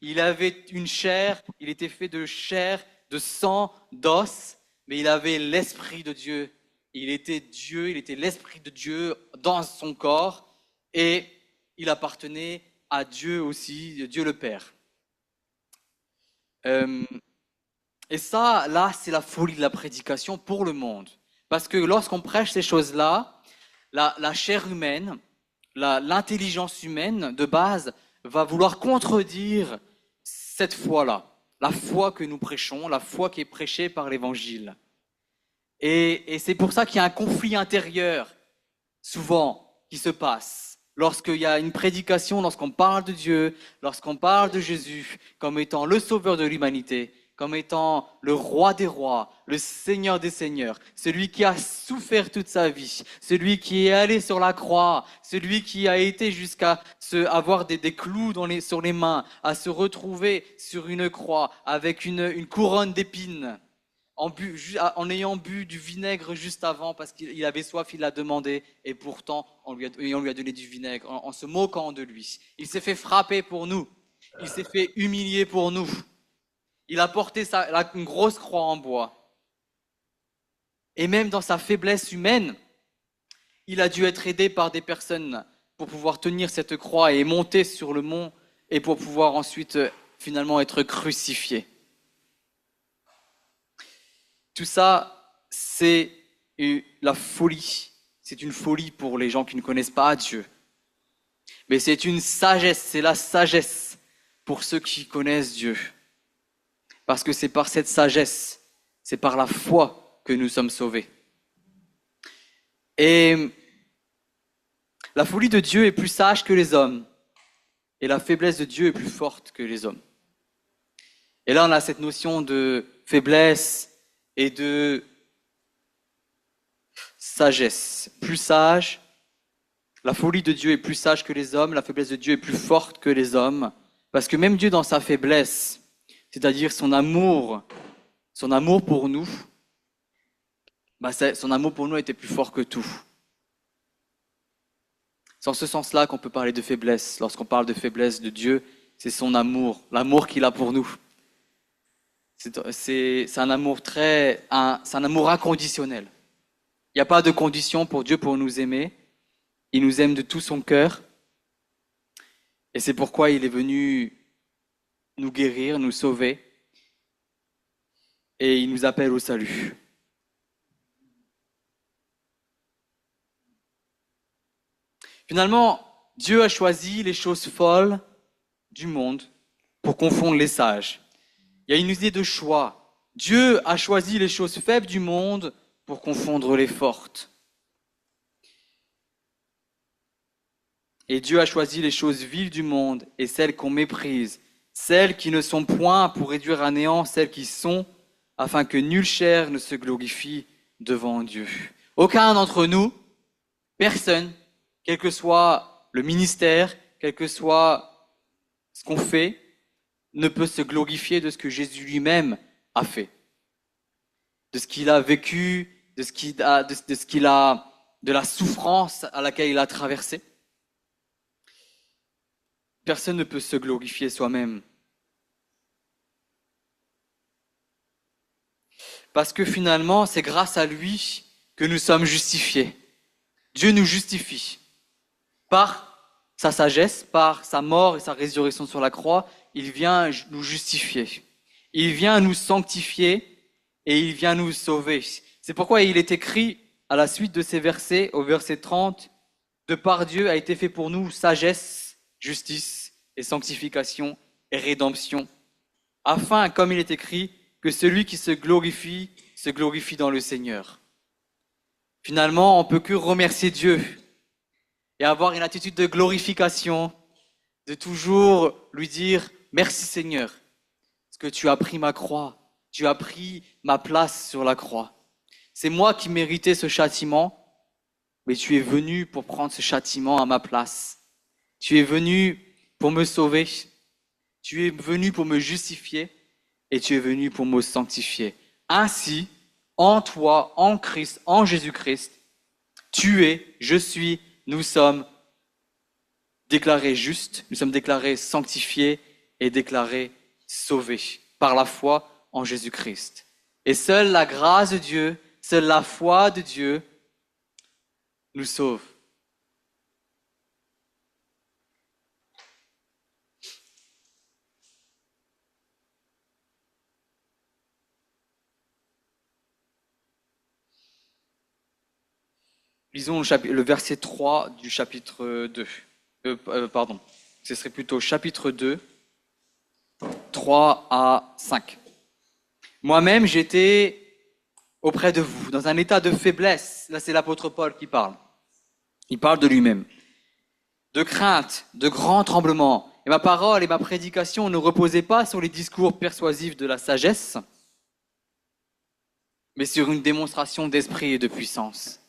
Il avait une chair, il était fait de chair, de sang, d'os, mais il avait l'Esprit de Dieu. Il était Dieu, il était l'Esprit de Dieu dans son corps et il appartenait à Dieu aussi, Dieu le Père. Et ça, là, c'est la folie de la prédication pour le monde. Parce que lorsqu'on prêche ces choses-là, la chair humaine, l'intelligence humaine de base va vouloir contredire cette foi-là. La foi que nous prêchons, la foi qui est prêchée par l'Évangile. Et c'est pour ça qu'il y a un conflit intérieur, souvent, qui se passe. Lorsqu'il y a une prédication, lorsqu'on parle de Dieu, lorsqu'on parle de Jésus comme étant le sauveur de l'humanité, comme étant le roi des rois, le seigneur des seigneurs, celui qui a souffert toute sa vie, celui qui est allé sur la croix, celui qui a été jusqu'à avoir des clous sur les mains, à se retrouver sur une croix avec une couronne d'épines, en ayant bu du vinaigre juste avant parce qu'il avait soif, il l'a demandé, et pourtant on lui a donné du vinaigre en se moquant de lui. Il s'est fait frapper pour nous, il s'est fait humilier pour nous. Il a porté une grosse croix en bois. Et même dans sa faiblesse humaine, il a dû être aidé par des personnes pour pouvoir tenir cette croix et monter sur le mont et pour pouvoir ensuite finalement être crucifié. Tout ça, c'est la folie. C'est une folie pour les gens qui ne connaissent pas Dieu. Mais c'est une sagesse, c'est la sagesse pour ceux qui connaissent Dieu. Parce que c'est par cette sagesse, c'est par la foi que nous sommes sauvés. Et la folie de Dieu est plus sage que les hommes. Et la faiblesse de Dieu est plus forte que les hommes. Et là, on a cette notion de faiblesse et de sagesse. Plus sage, la folie de Dieu est plus sage que les hommes, la faiblesse de Dieu est plus forte que les hommes. Parce que même Dieu, dans sa faiblesse, c'est-à-dire son amour pour nous, son amour pour nous était plus fort que tout. C'est en ce sens-là qu'on peut parler de faiblesse. Lorsqu'on parle de faiblesse de Dieu, c'est son amour, l'amour qu'il a pour nous. C'est un amour c'est un amour inconditionnel. Il n'y a pas de condition pour Dieu pour nous aimer. Il nous aime de tout son cœur. Et c'est pourquoi il est venu nous guérir, nous sauver. et il nous appelle au salut. Finalement, Dieu a choisi les choses folles du monde pour confondre les sages. Il y a une idée de choix. Dieu a choisi les choses faibles du monde pour confondre les fortes. Et Dieu a choisi les choses viles du monde et celles qu'on méprise, celles qui ne sont point pour réduire à néant celles qui sont, afin que nulle chair ne se glorifie devant Dieu. Aucun d'entre nous, personne, quel que soit le ministère, quel que soit ce qu'on fait, ne peut se glorifier de ce que Jésus lui-même a fait, de ce qu'il a vécu, de la souffrance à laquelle il a traversé. Personne ne peut se glorifier soi-même. Parce que finalement, c'est grâce à lui que nous sommes justifiés. Dieu nous justifie. Par sa sagesse, par sa mort et sa résurrection sur la croix, il vient nous justifier. Il vient nous sanctifier et il vient nous sauver. C'est pourquoi il est écrit à la suite de ces versets, au verset 30, « De par Dieu a été fait pour nous sagesse, justice et sanctification et rédemption, afin, comme il est écrit, que celui qui se glorifie dans le Seigneur. » Finalement, on ne peut que remercier Dieu et avoir une attitude de glorification, de toujours lui dire « Merci Seigneur, parce que tu as pris ma croix, tu as pris ma place sur la croix. C'est moi qui méritais ce châtiment, mais tu es venu pour prendre ce châtiment à ma place. Tu es venu pour me sauver, tu es venu pour me justifier et tu es venu pour me sanctifier. Ainsi, en toi, en Christ, en Jésus-Christ, tu es, je suis, nous sommes déclarés justes, nous sommes déclarés sanctifiés et déclarés sauvés par la foi en Jésus-Christ. Et seule la grâce de Dieu, seule la foi de Dieu nous sauve. Lisons le verset 3 du chapitre 2. Ce serait plutôt chapitre 2, 3 à 5. Moi-même, j'étais auprès de vous, dans un état de faiblesse. Là, c'est l'apôtre Paul qui parle. Il parle de lui-même. De crainte, de grands tremblements. Et ma parole et ma prédication ne reposaient pas sur les discours persuasifs de la sagesse, mais sur une démonstration d'esprit et de puissance.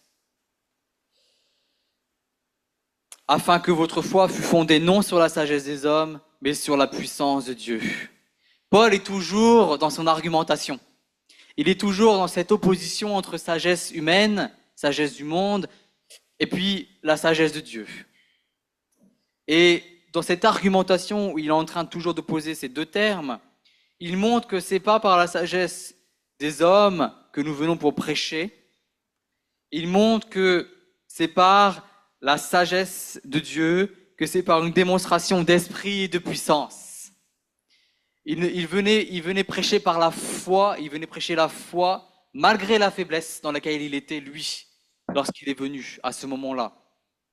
Afin que votre foi fût fondée non sur la sagesse des hommes, mais sur la puissance de Dieu. Paul est toujours dans son argumentation. Il est toujours dans cette opposition entre sagesse humaine, sagesse du monde, et puis la sagesse de Dieu. Et dans cette argumentation où il est en train toujours d'opposer ces deux termes, il montre que c'est pas par la sagesse des hommes que nous venons pour prêcher. Il montre que c'est par la sagesse de Dieu, que c'est par une démonstration d'esprit et de puissance. Il venait prêcher par la foi, il venait prêcher la foi malgré la faiblesse dans laquelle il était, lui, lorsqu'il est venu à ce moment-là.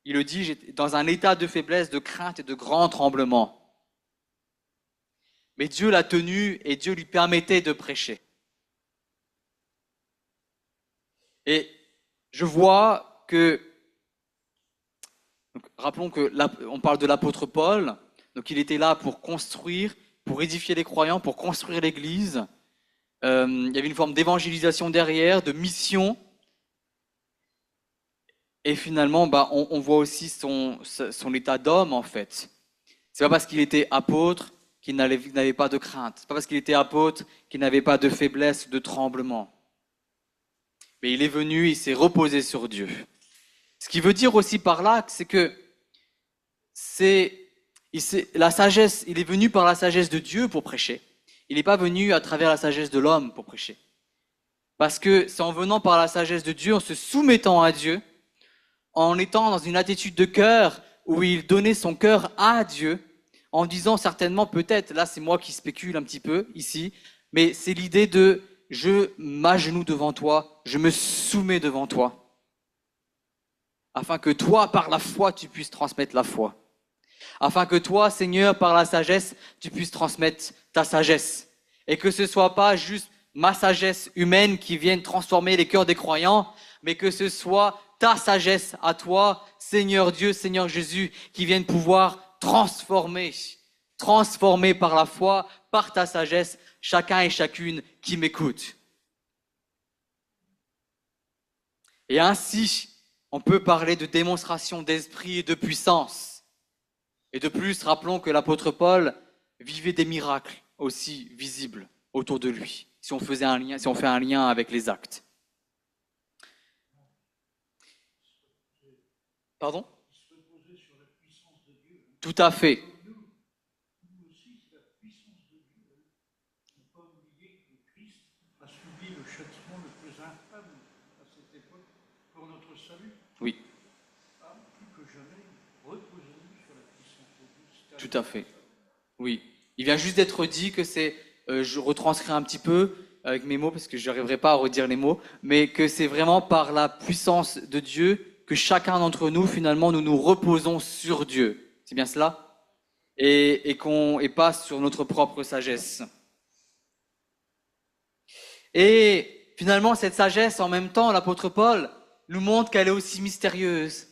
Il le dit, j'étais dans un état de faiblesse, de crainte et de grand tremblement. Mais Dieu l'a tenu et Dieu lui permettait de prêcher. Et je vois que, donc, rappelons on parle de l'apôtre Paul, donc il était là pour construire, pour édifier les croyants, pour construire l'Église. Il y avait une forme d'évangélisation derrière, de mission. Et finalement, on voit aussi son état d'homme, en fait. C'est pas parce qu'il était apôtre qu'il n'avait pas de crainte. C'est pas parce qu'il était apôtre qu'il n'avait pas de faiblesse, de tremblement. Mais il est venu, il s'est reposé sur Dieu. Ce qui veut dire aussi par là, c'est que la sagesse, il est venu par la sagesse de Dieu pour prêcher. Il n'est pas venu à travers la sagesse de l'homme pour prêcher. Parce que c'est en venant par la sagesse de Dieu, en se soumettant à Dieu, en étant dans une attitude de cœur où il donnait son cœur à Dieu, en disant certainement peut-être, là c'est moi qui spécule un petit peu ici, mais c'est l'idée de je m'agenouille devant toi, je me soumets devant toi, afin que toi, par la foi, tu puisses transmettre la foi. Afin que toi, Seigneur, par la sagesse, tu puisses transmettre ta sagesse. Et que ce soit pas juste ma sagesse humaine qui vienne transformer les cœurs des croyants, mais que ce soit ta sagesse à toi, Seigneur Dieu, Seigneur Jésus, qui vienne pouvoir transformer par la foi, par ta sagesse, chacun et chacune qui m'écoute. Et ainsi, on peut parler de démonstration d'esprit et de puissance. Et de plus, rappelons que l'apôtre Paul vivait des miracles aussi visibles autour de lui, si on fait un lien avec les actes. Pardon ? Tout à fait. Nous aussi, c'est la puissance de Dieu. Il ne faut pas oublier que Christ a subi le châtiment le plus infâme à cette époque pour notre salut. Oui, Plus que jamais, reposons-nous sur la puissance de Dieu. tout à fait. Oui. Il vient juste d'être dit que c'est, je retranscris un petit peu avec mes mots parce que je n'arriverai pas à redire les mots, mais que c'est vraiment par la puissance de Dieu que chacun d'entre nous, finalement, nous nous reposons sur Dieu. C'est bien cela ? Et pas sur notre propre sagesse. Et finalement, cette sagesse, en même temps, l'apôtre Paul nous montre qu'elle est aussi mystérieuse.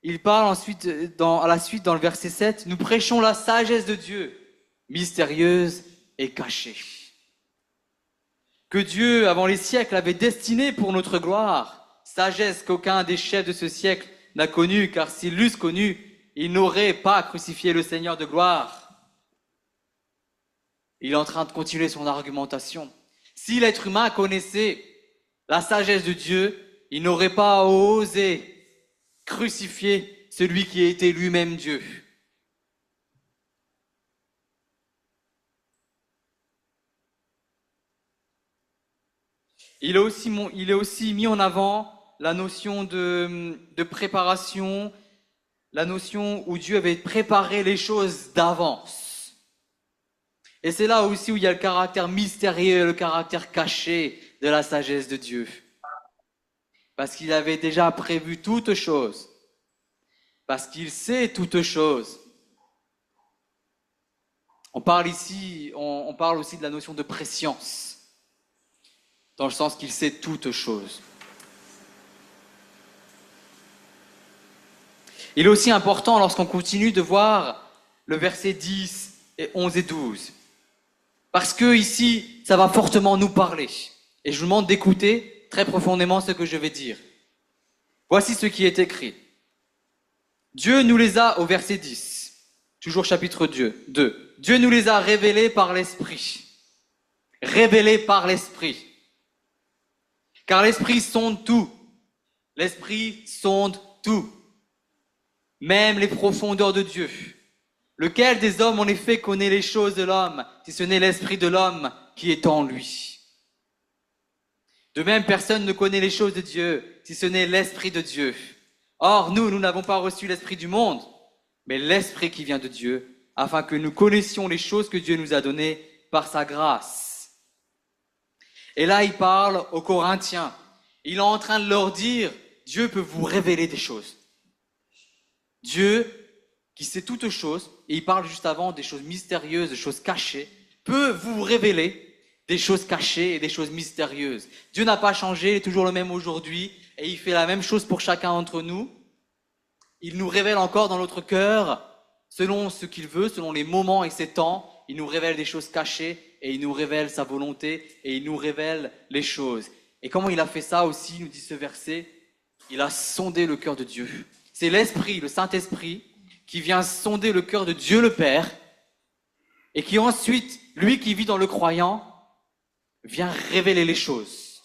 Il parle ensuite, à la suite, dans le verset 7, « Nous prêchons la sagesse de Dieu, mystérieuse et cachée. » Que Dieu, avant les siècles, avait destinée pour notre gloire, sagesse qu'aucun des chefs de ce siècle n'a connue, car s'ils l'eussent connue, ils n'auraient pas crucifié le Seigneur de gloire. Il est en train de continuer son argumentation. Si l'être humain connaissait la sagesse de Dieu, il n'aurait pas osé crucifier celui qui a été lui-même Dieu. Il est aussi mis en avant la notion de préparation, la notion où Dieu avait préparé les choses d'avance. Et c'est là aussi où il y a le caractère mystérieux, le caractère caché de la sagesse de Dieu. Parce qu'il avait déjà prévu toutes choses. Parce qu'il sait toutes choses. On parle ici, on parle aussi de la notion de préscience, dans le sens qu'il sait toutes choses. Il est aussi important lorsqu'on continue de voir le verset 10 et 11 et 12. Parce que ici, ça va fortement nous parler. Et je vous demande d'écouter très profondément ce que je vais dire. Voici ce qui est écrit. Dieu nous les a, au verset 10, toujours chapitre 2. Dieu nous les a révélés par l'Esprit. Révélés par l'Esprit. Car l'Esprit sonde tout. L'Esprit sonde tout. Même les profondeurs de Dieu. Lequel des hommes, en effet, connaît les choses de l'homme, si ce n'est l'esprit de l'homme qui est en lui? De même, personne ne connaît les choses de Dieu, si ce n'est l'esprit de Dieu. Or, nous n'avons pas reçu l'esprit du monde, mais l'esprit qui vient de Dieu, afin que nous connaissions les choses que Dieu nous a données par sa grâce. Et là, il parle aux Corinthiens. Il est en train de leur dire, Dieu peut vous révéler des choses. Dieu, qui sait toutes choses, et il parle juste avant des choses mystérieuses, des choses cachées, peut vous révéler des choses cachées et des choses mystérieuses. Dieu n'a pas changé, il est toujours le même aujourd'hui, et il fait la même chose pour chacun d'entre nous. Il nous révèle encore dans notre cœur, selon ce qu'il veut, selon les moments et ses temps, il nous révèle des choses cachées, et il nous révèle sa volonté, et il nous révèle les choses. Et comment il a fait ça aussi, nous dit ce verset, il a sondé le cœur de Dieu. C'est l'Esprit, le Saint-Esprit, qui vient sonder le cœur de Dieu le Père et qui ensuite, lui qui vit dans le croyant, vient révéler les choses.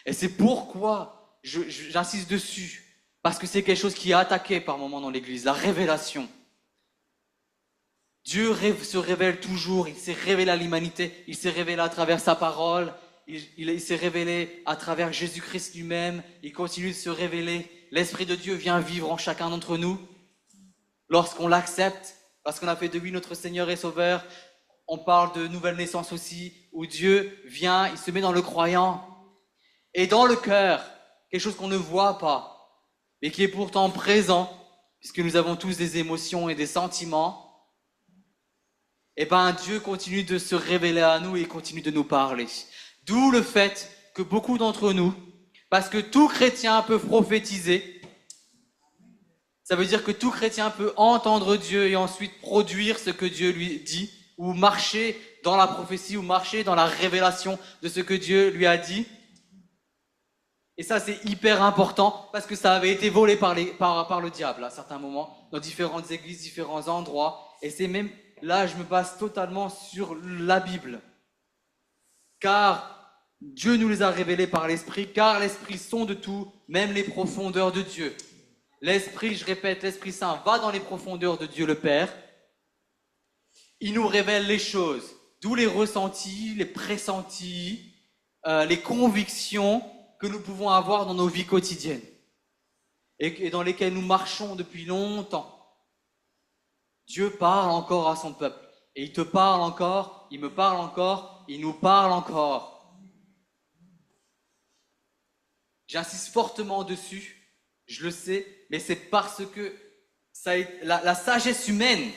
Et c'est pourquoi j'insiste dessus, parce que c'est quelque chose qui est attaqué par moments dans l'Église, la révélation. Dieu se révèle toujours, il s'est révélé à l'humanité, il s'est révélé à travers sa parole, il s'est révélé à travers Jésus-Christ lui-même, il continue de se révéler. L'Esprit de Dieu vient vivre en chacun d'entre nous. Lorsqu'on l'accepte, lorsqu'on a fait de lui notre Seigneur et Sauveur, on parle de nouvelle naissance aussi, où Dieu vient, il se met dans le croyant et dans le cœur, quelque chose qu'on ne voit pas, mais qui est pourtant présent, puisque nous avons tous des émotions et des sentiments. Eh bien, Dieu continue de se révéler à nous et continue de nous parler. D'où le fait que beaucoup d'entre nous, parce que tout chrétien peut prophétiser, ça veut dire que tout chrétien peut entendre Dieu et ensuite produire ce que Dieu lui dit, ou marcher dans la prophétie, ou marcher dans la révélation de ce que Dieu lui a dit. Et ça, c'est hyper important parce que ça avait été volé par le diable à certains moments, dans différentes églises, différents endroits. Et c'est même là, je me base totalement sur la Bible. Car Dieu nous les a révélés par l'Esprit, car l'Esprit sonde tout, même les profondeurs de Dieu. L'Esprit, je répète, l'Esprit Saint va dans les profondeurs de Dieu le Père. Il nous révèle les choses, d'où les ressentis, les pressentis, les convictions que nous pouvons avoir dans nos vies quotidiennes et dans lesquelles nous marchons depuis longtemps. Dieu parle encore à son peuple. Et il te parle encore, il me parle encore, il nous parle encore. J'insiste fortement dessus, je le sais, mais c'est parce que la sagesse humaine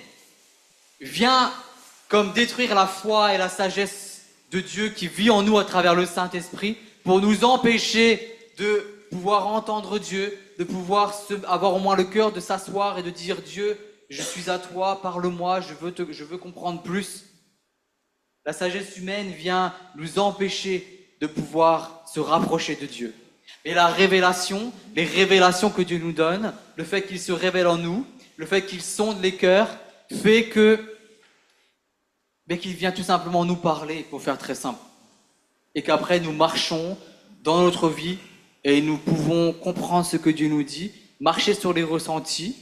vient comme détruire la foi et la sagesse de Dieu qui vit en nous à travers le Saint-Esprit pour nous empêcher de pouvoir entendre Dieu, de pouvoir avoir au moins le cœur de s'asseoir et de dire Dieu, je suis à toi, parle-moi, je veux comprendre plus. La sagesse humaine vient nous empêcher de pouvoir se rapprocher de Dieu. Et la révélation, les révélations que Dieu nous donne, le fait qu'il se révèle en nous, le fait qu'il sonde les cœurs, fait qu'il vient tout simplement nous parler, pour faire très simple. Et qu'après nous marchons dans notre vie et nous pouvons comprendre ce que Dieu nous dit, marcher sur les ressentis,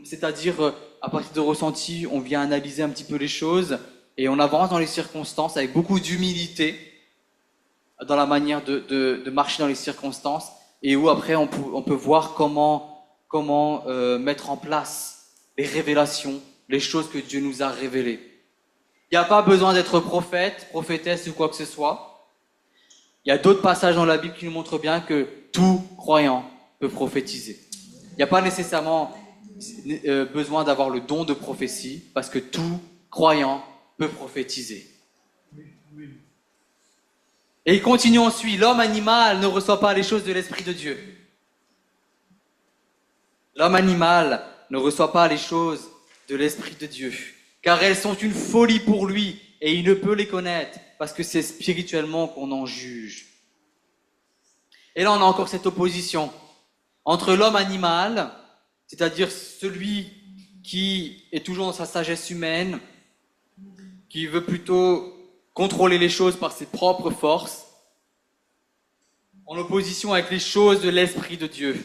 c'est-à-dire à partir de ressentis, on vient analyser un petit peu les choses et on avance dans les circonstances avec beaucoup d'humilité dans la manière de marcher dans les circonstances et où après on peut voir comment mettre en place les révélations, les choses que Dieu nous a révélées. Il n'y a pas besoin d'être prophète, prophétesse ou quoi que ce soit. Il y a d'autres passages dans la Bible qui nous montrent bien que tout croyant peut prophétiser. Il n'y a pas nécessairement besoin d'avoir le don de prophétie parce que tout croyant peut prophétiser. Et il continue ensuite, l'homme animal ne reçoit pas les choses de l'Esprit de Dieu. L'homme animal ne reçoit pas les choses de l'Esprit de Dieu, car elles sont une folie pour lui et il ne peut les connaître parce que c'est spirituellement qu'on en juge. Et là, on a encore cette opposition entre l'homme animal, c'est-à-dire celui qui est toujours dans sa sagesse humaine, qui veut plutôt contrôler les choses par ses propres forces, en opposition avec les choses de l'Esprit de Dieu,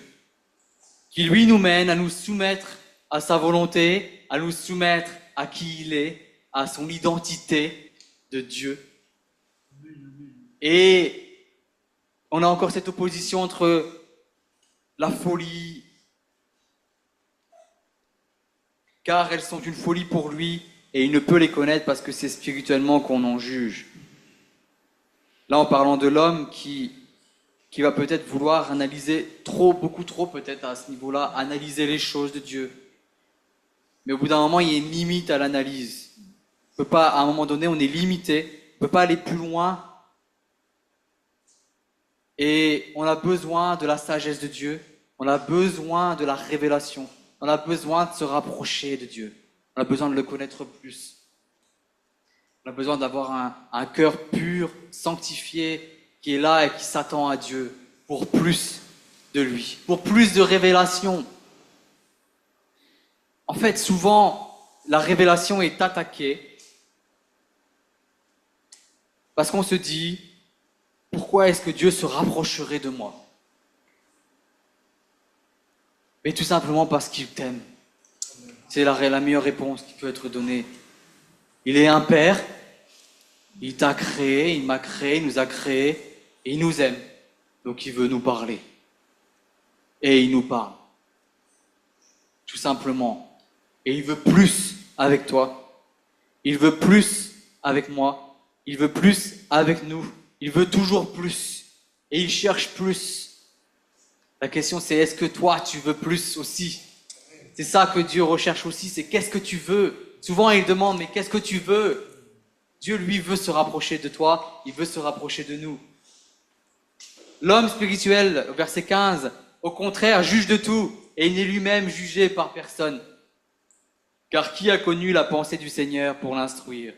qui lui nous mène à nous soumettre à sa volonté, à nous soumettre à qui il est, à son identité de Dieu. Et on a encore cette opposition entre la folie, car elles sont une folie pour lui et il ne peut les connaître parce que c'est spirituellement qu'on en juge. Là, en parlant de l'homme qui va peut-être vouloir analyser beaucoup trop peut-être à ce niveau-là, analyser les choses de Dieu. Mais au bout d'un moment, il y a une limite à l'analyse. On peut pas, à un moment donné, on est limité, on ne peut pas aller plus loin. Et on a besoin de la sagesse de Dieu, on a besoin de la révélation, on a besoin de se rapprocher de Dieu, on a besoin de le connaître plus. On a besoin d'avoir un cœur pur, sanctifié, qui est là et qui s'attend à Dieu pour plus de lui, pour plus de révélation. En fait, souvent, la révélation est attaquée parce qu'on se dit, pourquoi est-ce que Dieu se rapprocherait de moi? Mais tout simplement parce qu'il t'aime. C'est la meilleure réponse qui peut être donnée. Il est un Père, il t'a créé, il m'a créé, il nous a créés, et il nous aime. Donc il veut nous parler. Et il nous parle. Tout simplement. Et il veut plus avec toi. Il veut plus avec moi. Il veut plus avec nous. Il veut toujours plus. Et il cherche plus. La question c'est, est-ce que toi tu veux plus aussi? C'est ça que Dieu recherche aussi, c'est qu'est-ce que tu veux? Souvent il demande, mais qu'est-ce que tu veux? Dieu lui veut se rapprocher de toi, il veut se rapprocher de nous. L'homme spirituel, au verset 15, au contraire juge de tout, et il n'est lui-même jugé par personne. Car qui a connu la pensée du Seigneur pour l'instruire?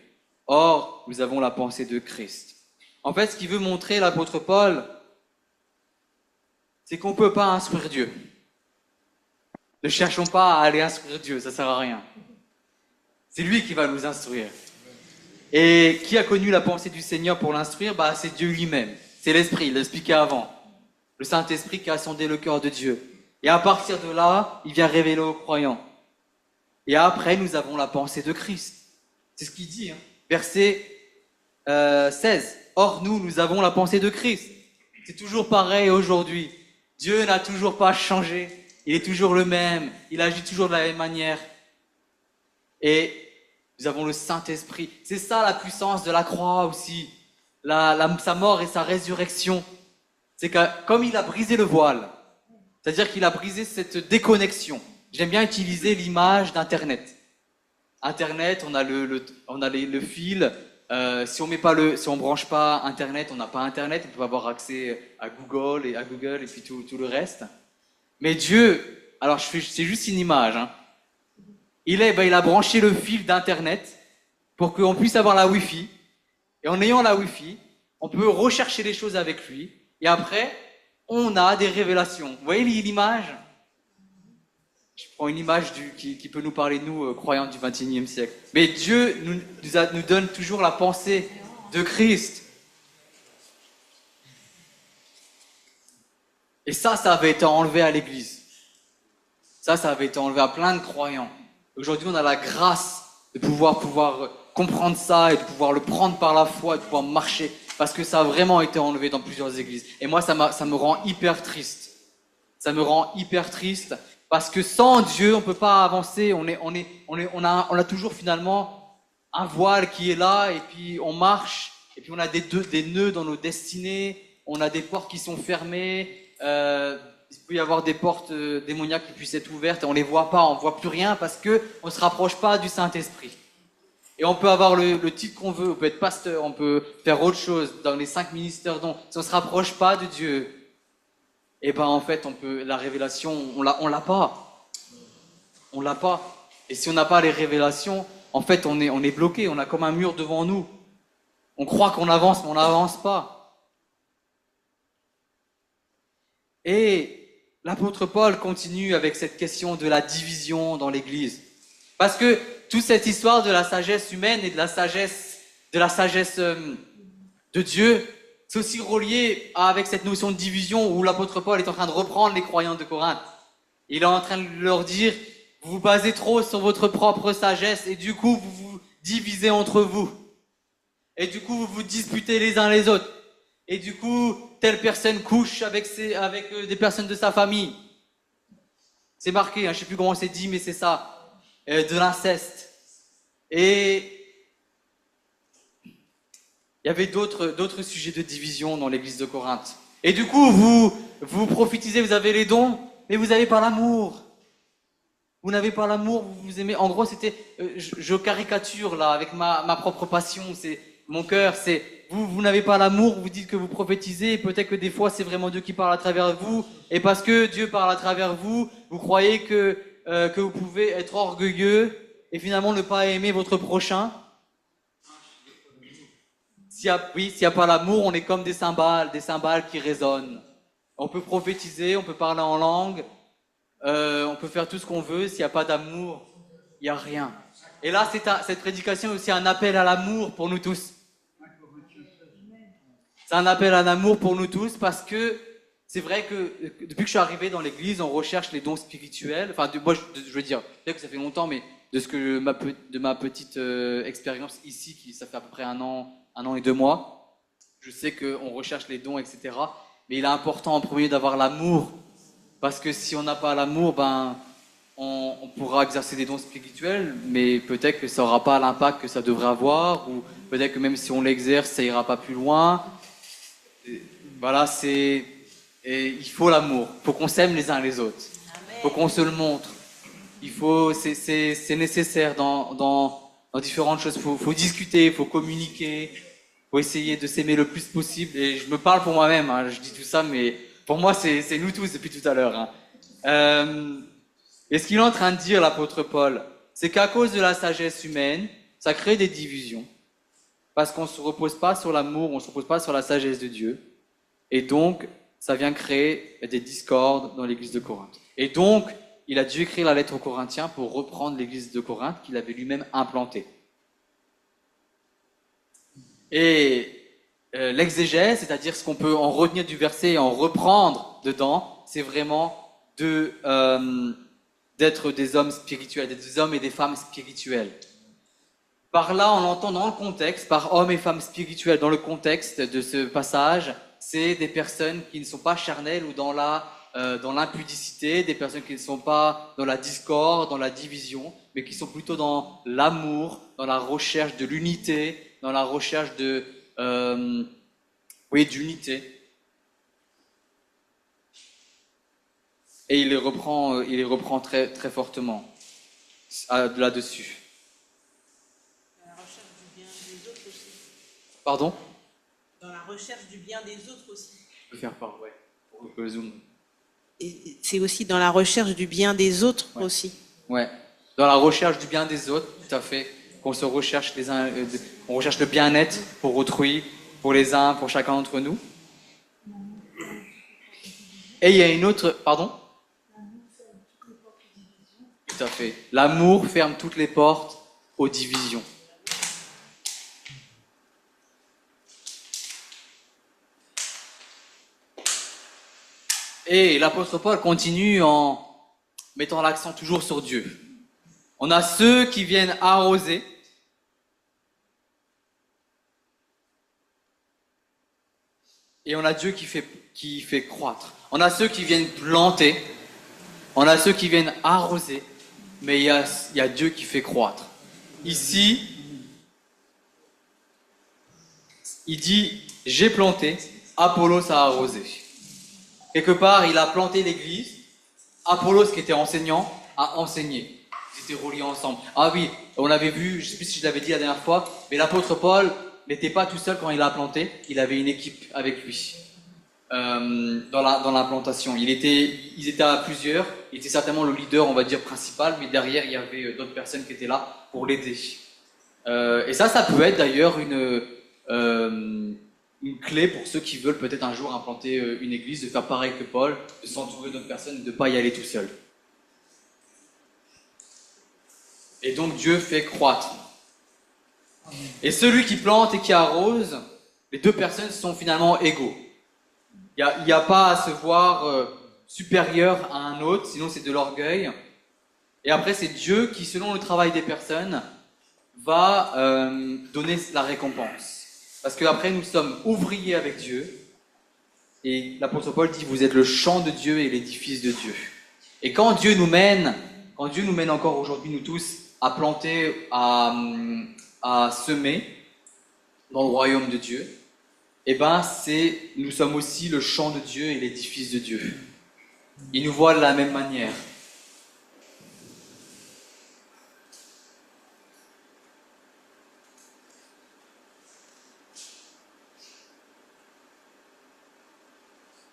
Or, nous avons la pensée de Christ. En fait, ce qu'il veut montrer l'apôtre Paul, c'est qu'on ne peut pas instruire Dieu. Ne cherchons pas à aller instruire Dieu, ça ne sert à rien. C'est lui qui va nous instruire. Et qui a connu la pensée du Seigneur pour l'instruire? C'est Dieu lui-même. C'est l'Esprit, il l'a expliqué avant. Le Saint-Esprit qui a sondé le cœur de Dieu. Et à partir de là, il vient révéler aux croyants. Et après, nous avons la pensée de Christ. C'est ce qu'il dit. Verset 16. Or, nous avons la pensée de Christ. C'est toujours pareil aujourd'hui. Dieu n'a toujours pas changé. Il est toujours le même. Il agit toujours de la même manière. Et nous avons le Saint-Esprit. C'est ça la puissance de la croix aussi. Sa mort et sa résurrection. C'est que comme il a brisé le voile, c'est-à-dire qu'il a brisé cette déconnexion. J'aime bien utiliser l'image d'Internet. Internet, on a le fil. Si on branche pas Internet, on n'a pas Internet. On peut avoir accès à Google et puis tout le reste. Mais Dieu, alors c'est juste une image. Il a branché le fil d'Internet pour qu'on puisse avoir la Wi-Fi. Et en ayant la Wi-Fi, on peut rechercher les choses avec lui. Et après, on a des révélations. Vous voyez l'image? Je prends une image qui peut nous parler, nous, croyants du XXIe siècle. Mais Dieu nous donne toujours la pensée de Christ. Et ça avait été enlevé à l'Église. Ça avait été enlevé à plein de croyants. Aujourd'hui, on a la grâce de pouvoir comprendre ça et de pouvoir le prendre par la foi, de pouvoir marcher. Parce que ça a vraiment été enlevé dans plusieurs églises. Et moi, ça me rend hyper triste. Ça me rend hyper triste. Parce que sans Dieu, on peut pas avancer. On a toujours finalement un voile qui est là, et puis on marche, et puis on a des nœuds dans nos destinées, on a des portes qui sont fermées, il peut y avoir des portes démoniaques qui puissent être ouvertes, et on les voit pas, on voit plus rien, parce que on se rapproche pas du Saint-Esprit. Et on peut avoir le titre qu'on veut, on peut être pasteur, on peut faire autre chose dans les 5 ministères dons. Si on se rapproche pas de Dieu, et en fait, la révélation, on l'a pas. On l'a pas. Et si on n'a pas les révélations, en fait, on est bloqué. On a comme un mur devant nous. On croit qu'on avance, mais on n'avance pas. Et l'apôtre Paul continue avec cette question de la division dans l'Église. Parce que toute cette histoire de la sagesse humaine et de la sagesse de Dieu, c'est aussi relié avec cette notion de division où l'apôtre Paul est en train de reprendre les croyants de Corinthe. Il est en train de leur dire, vous vous basez trop sur votre propre sagesse et du coup vous vous divisez entre vous. Et du coup vous vous disputez les uns les autres. Et du coup telle personne couche avec des personnes de sa famille. C'est marqué, je ne sais plus comment c'est dit, mais c'est ça. De l'inceste. Et il y avait d'autres sujets de division dans l'église de Corinthe. Et du coup, vous prophétisez, vous avez les dons, mais vous n'avez pas l'amour. Vous n'avez pas l'amour, vous aimez. En gros, c'était, je caricature là avec ma propre passion, c'est mon cœur, c'est vous n'avez pas l'amour, vous dites que vous prophétisez, et peut-être que des fois c'est vraiment Dieu qui parle à travers vous, et parce que Dieu parle à travers vous, vous croyez que vous pouvez être orgueilleux et finalement ne pas aimer votre prochain. S'il n'y a pas l'amour, on est comme des cymbales qui résonnent. On peut prophétiser, on peut parler en langue, on peut faire tout ce qu'on veut. S'il n'y a pas d'amour, il n'y a rien. Et là, cette prédication est aussi un appel à l'amour pour nous tous. C'est un appel à l'amour pour nous tous parce que c'est vrai que depuis que je suis arrivé dans l'église, on recherche les dons spirituels. Enfin, moi, je veux dire, peut-être que ça fait longtemps, mais de ma petite expérience ici, ça fait à peu près un an et 2 mois, je sais qu'on recherche les dons, etc. Mais il est important en premier d'avoir l'amour. Parce que si on n'a pas l'amour, on pourra exercer des dons spirituels, mais peut-être que ça n'aura pas l'impact que ça devrait avoir, ou peut-être que même si on l'exerce, ça ira pas plus loin. Et voilà, il faut l'amour. Il faut qu'on s'aime les uns les autres. Il faut qu'on se le montre. C'est nécessaire dans différentes choses. Faut discuter, il faut communiquer, faut essayer de s'aimer le plus possible. Et je me parle pour moi-même, hein, je dis tout ça, mais pour moi, c'est nous tous depuis tout à l'heure. Hein. Et ce qu'il est en train de dire, l'apôtre Paul, c'est qu'à cause de la sagesse humaine, ça crée des divisions. Parce qu'on ne se repose pas sur l'amour, on ne se repose pas sur la sagesse de Dieu. Et donc, ça vient créer des discordes dans l'église de Corinthe. Et donc, il a dû écrire la lettre aux Corinthiens pour reprendre l'église de Corinthe qu'il avait lui-même implantée. Et l'exégèse, c'est-à-dire ce qu'on peut en retenir du verset et en reprendre dedans, c'est vraiment d'être des hommes spirituels, des hommes et des femmes spirituels. Par là, on l'entend dans le contexte, par hommes et femmes spirituels, dans le contexte de ce passage, c'est des personnes qui ne sont pas charnelles ou dans l'impudicité, des personnes qui ne sont pas dans la discorde, dans la division, mais qui sont plutôt dans l'amour, dans la recherche de l'unité, dans la recherche d'unité. Et il les reprend très, très fortement là-dessus. Dans la recherche du bien des autres aussi. Pardon ? Dans la recherche du bien des autres aussi. Je peux faire part, ouais, pour le zoom. Et c'est aussi dans la recherche du bien des autres aussi. Ouais, dans la recherche du bien des autres, tout à fait. Qu'on se recherche on recherche le bien-être pour autrui, pour les uns, pour chacun d'entre nous. Et il y a une autre, pardon ? Tout à fait. L'amour ferme toutes les portes aux divisions. Et l'apôtre Paul continue en mettant l'accent toujours sur Dieu. On a ceux qui viennent arroser. Et on a Dieu qui fait croître. On a ceux qui viennent planter. On a ceux qui viennent arroser. Mais il y a Dieu qui fait croître. Ici, il dit, j'ai planté, Apollos a arrosé. Quelque part, il a planté l'église. Apollos, qui était enseignant, a enseigné. Ils étaient reliés ensemble. Ah oui, on avait vu, je ne sais plus si je l'avais dit la dernière fois, mais l'apôtre Paul n'était pas tout seul quand il a planté. Il avait une équipe avec lui dans l'implantation. Ils étaient à plusieurs. Il était certainement le leader, on va dire, principal, mais derrière, il y avait d'autres personnes qui étaient là pour l'aider. Et ça peut être d'ailleurs une clé pour ceux qui veulent peut-être un jour implanter une église, de faire pareil que Paul, de s'entourer d'autres personnes et de ne pas y aller tout seul. Et donc Dieu fait croître. Et celui qui plante et qui arrose, les deux personnes sont finalement égaux. Il n'y a pas à se voir supérieur à un autre, sinon c'est de l'orgueil. Et après c'est Dieu qui, selon le travail des personnes, va donner la récompense. Parce qu'après, nous sommes ouvriers avec Dieu. Et l'apôtre Paul dit, vous êtes le champ de Dieu et l'édifice de Dieu. Et quand Dieu nous mène encore aujourd'hui, nous tous, à planter, à semer dans le royaume de Dieu, eh ben, nous sommes aussi le champ de Dieu et l'édifice de Dieu. Il nous voit de la même manière.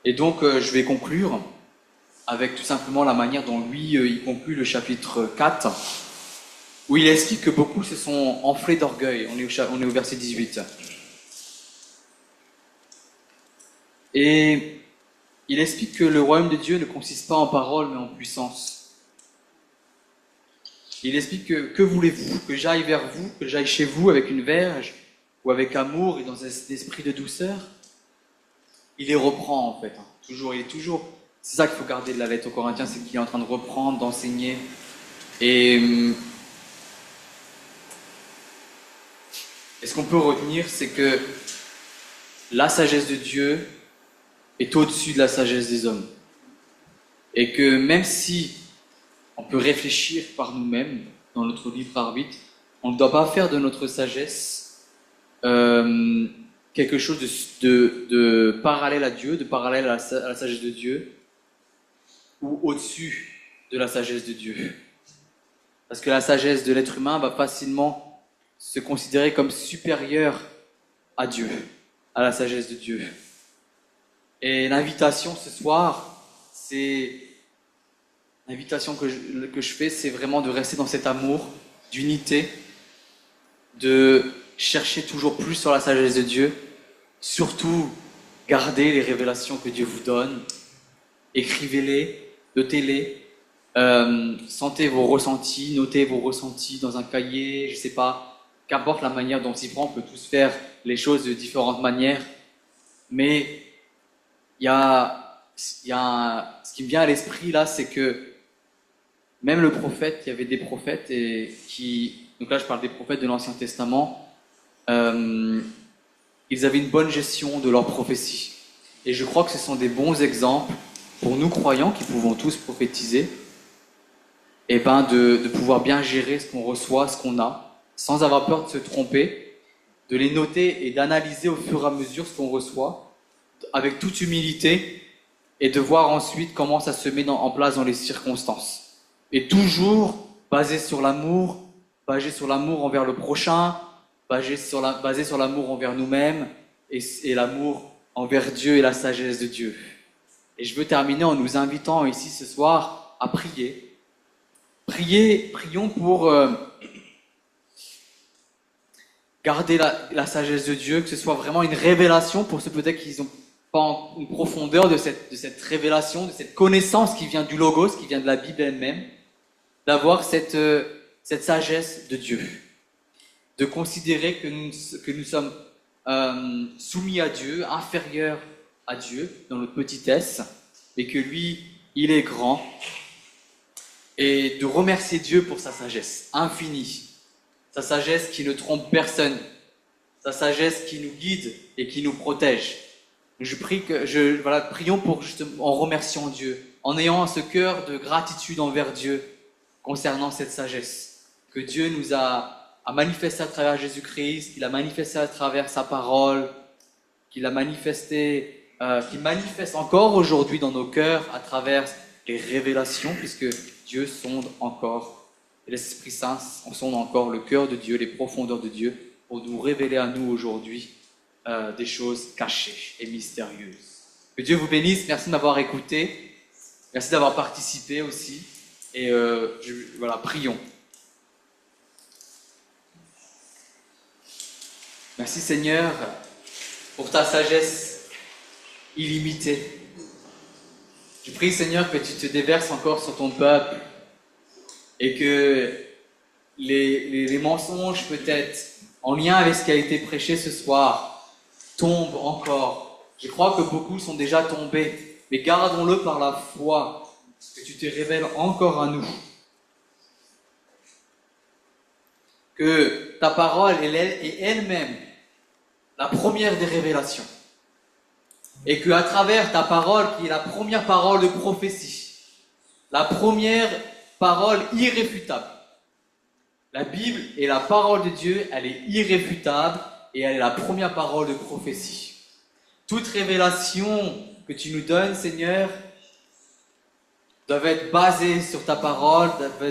Et donc, je vais conclure avec tout simplement la manière dont lui, il conclut le chapitre 4, où il explique que beaucoup se sont enflés d'orgueil. On est au verset 18. Et il explique que le royaume de Dieu ne consiste pas en paroles, mais en puissance. Il explique que voulez-vous ? Que j'aille vers vous, que j'aille chez vous avec une verge, ou avec amour et dans un esprit de douceur ? Il les reprend en fait, hein. C'est ça qu'il faut garder de la lettre aux Corinthiens, c'est qu'il est en train de reprendre, d'enseigner. Et ce qu'on peut retenir, c'est que la sagesse de Dieu est au-dessus de la sagesse des hommes. Et que même si on peut réfléchir par nous-mêmes dans notre libre arbitre. On ne doit pas faire de notre sagesse quelque chose de parallèle à Dieu, de parallèle à la sagesse de Dieu, ou au-dessus de la sagesse de Dieu. Parce que la sagesse de l'être humain va facilement se considérer comme supérieure à Dieu, à la sagesse de Dieu. Et l'invitation ce soir, l'invitation que je fais, c'est vraiment de rester dans cet amour, d'unité, de chercher toujours plus sur la sagesse de Dieu, surtout garder les révélations que Dieu vous donne, écrivez-les, notez-les, sentez vos ressentis, notez vos ressentis dans un cahier, je sais pas, qu'importe la manière dont on s'y prend, on peut tous faire les choses de différentes manières, mais ce qui me vient à l'esprit là, c'est que même le prophète, il y avait des prophètes donc là je parle des prophètes de l'Ancien Testament, ils avaient une bonne gestion de leur prophétie. Et je crois que ce sont des bons exemples pour nous croyants qui pouvons tous prophétiser, et de pouvoir bien gérer ce qu'on reçoit, ce qu'on a, sans avoir peur de se tromper, de les noter et d'analyser au fur et à mesure ce qu'on reçoit, avec toute humilité, et de voir ensuite comment ça se met en place dans les circonstances. Et toujours basé sur l'amour envers le prochain, basé sur l'amour envers nous-mêmes, et l'amour envers Dieu et la sagesse de Dieu. Et je veux terminer en nous invitant ici ce soir à prier. Prions pour garder la sagesse de Dieu, que ce soit vraiment une révélation pour ceux peut-être qui n'ont pas une profondeur de cette révélation, de cette connaissance qui vient du Logos, qui vient de la Bible elle-même, d'avoir cette sagesse de Dieu, de considérer que nous sommes soumis à Dieu, inférieurs à Dieu dans notre petitesse, et que lui, il est grand, et de remercier Dieu pour sa sagesse infinie, sa sagesse qui ne trompe personne, sa sagesse qui nous guide et qui nous protège. Prions pour justement, en remerciant Dieu, en ayant ce cœur de gratitude envers Dieu concernant cette sagesse que Dieu nous a manifestée à travers Jésus-Christ, qu'il a manifestée à travers sa parole, qu'il manifeste encore aujourd'hui dans nos cœurs à travers les révélations, puisque Dieu sonde encore, et l'Esprit Saint sonde encore le cœur de Dieu, les profondeurs de Dieu, pour nous révéler à nous aujourd'hui des choses cachées et mystérieuses. Que Dieu vous bénisse, merci de m'avoir écouté, merci d'avoir participé aussi, et prions. Merci Seigneur pour ta sagesse illimitée. Je prie Seigneur que tu te déverses encore sur ton peuple et que les mensonges peut-être en lien avec ce qui a été prêché ce soir tombent encore. Je crois que beaucoup sont déjà tombés, mais gardons-le par la foi, que tu te révèles encore à nous. Que ta parole est elle-même la première des révélations. Et qu'à travers ta parole, qui est la première parole de prophétie, la première parole irréfutable, la Bible est la parole de Dieu, elle est irréfutable et elle est la première parole de prophétie. Toute révélation que tu nous donnes, Seigneur, doit être basée sur ta parole,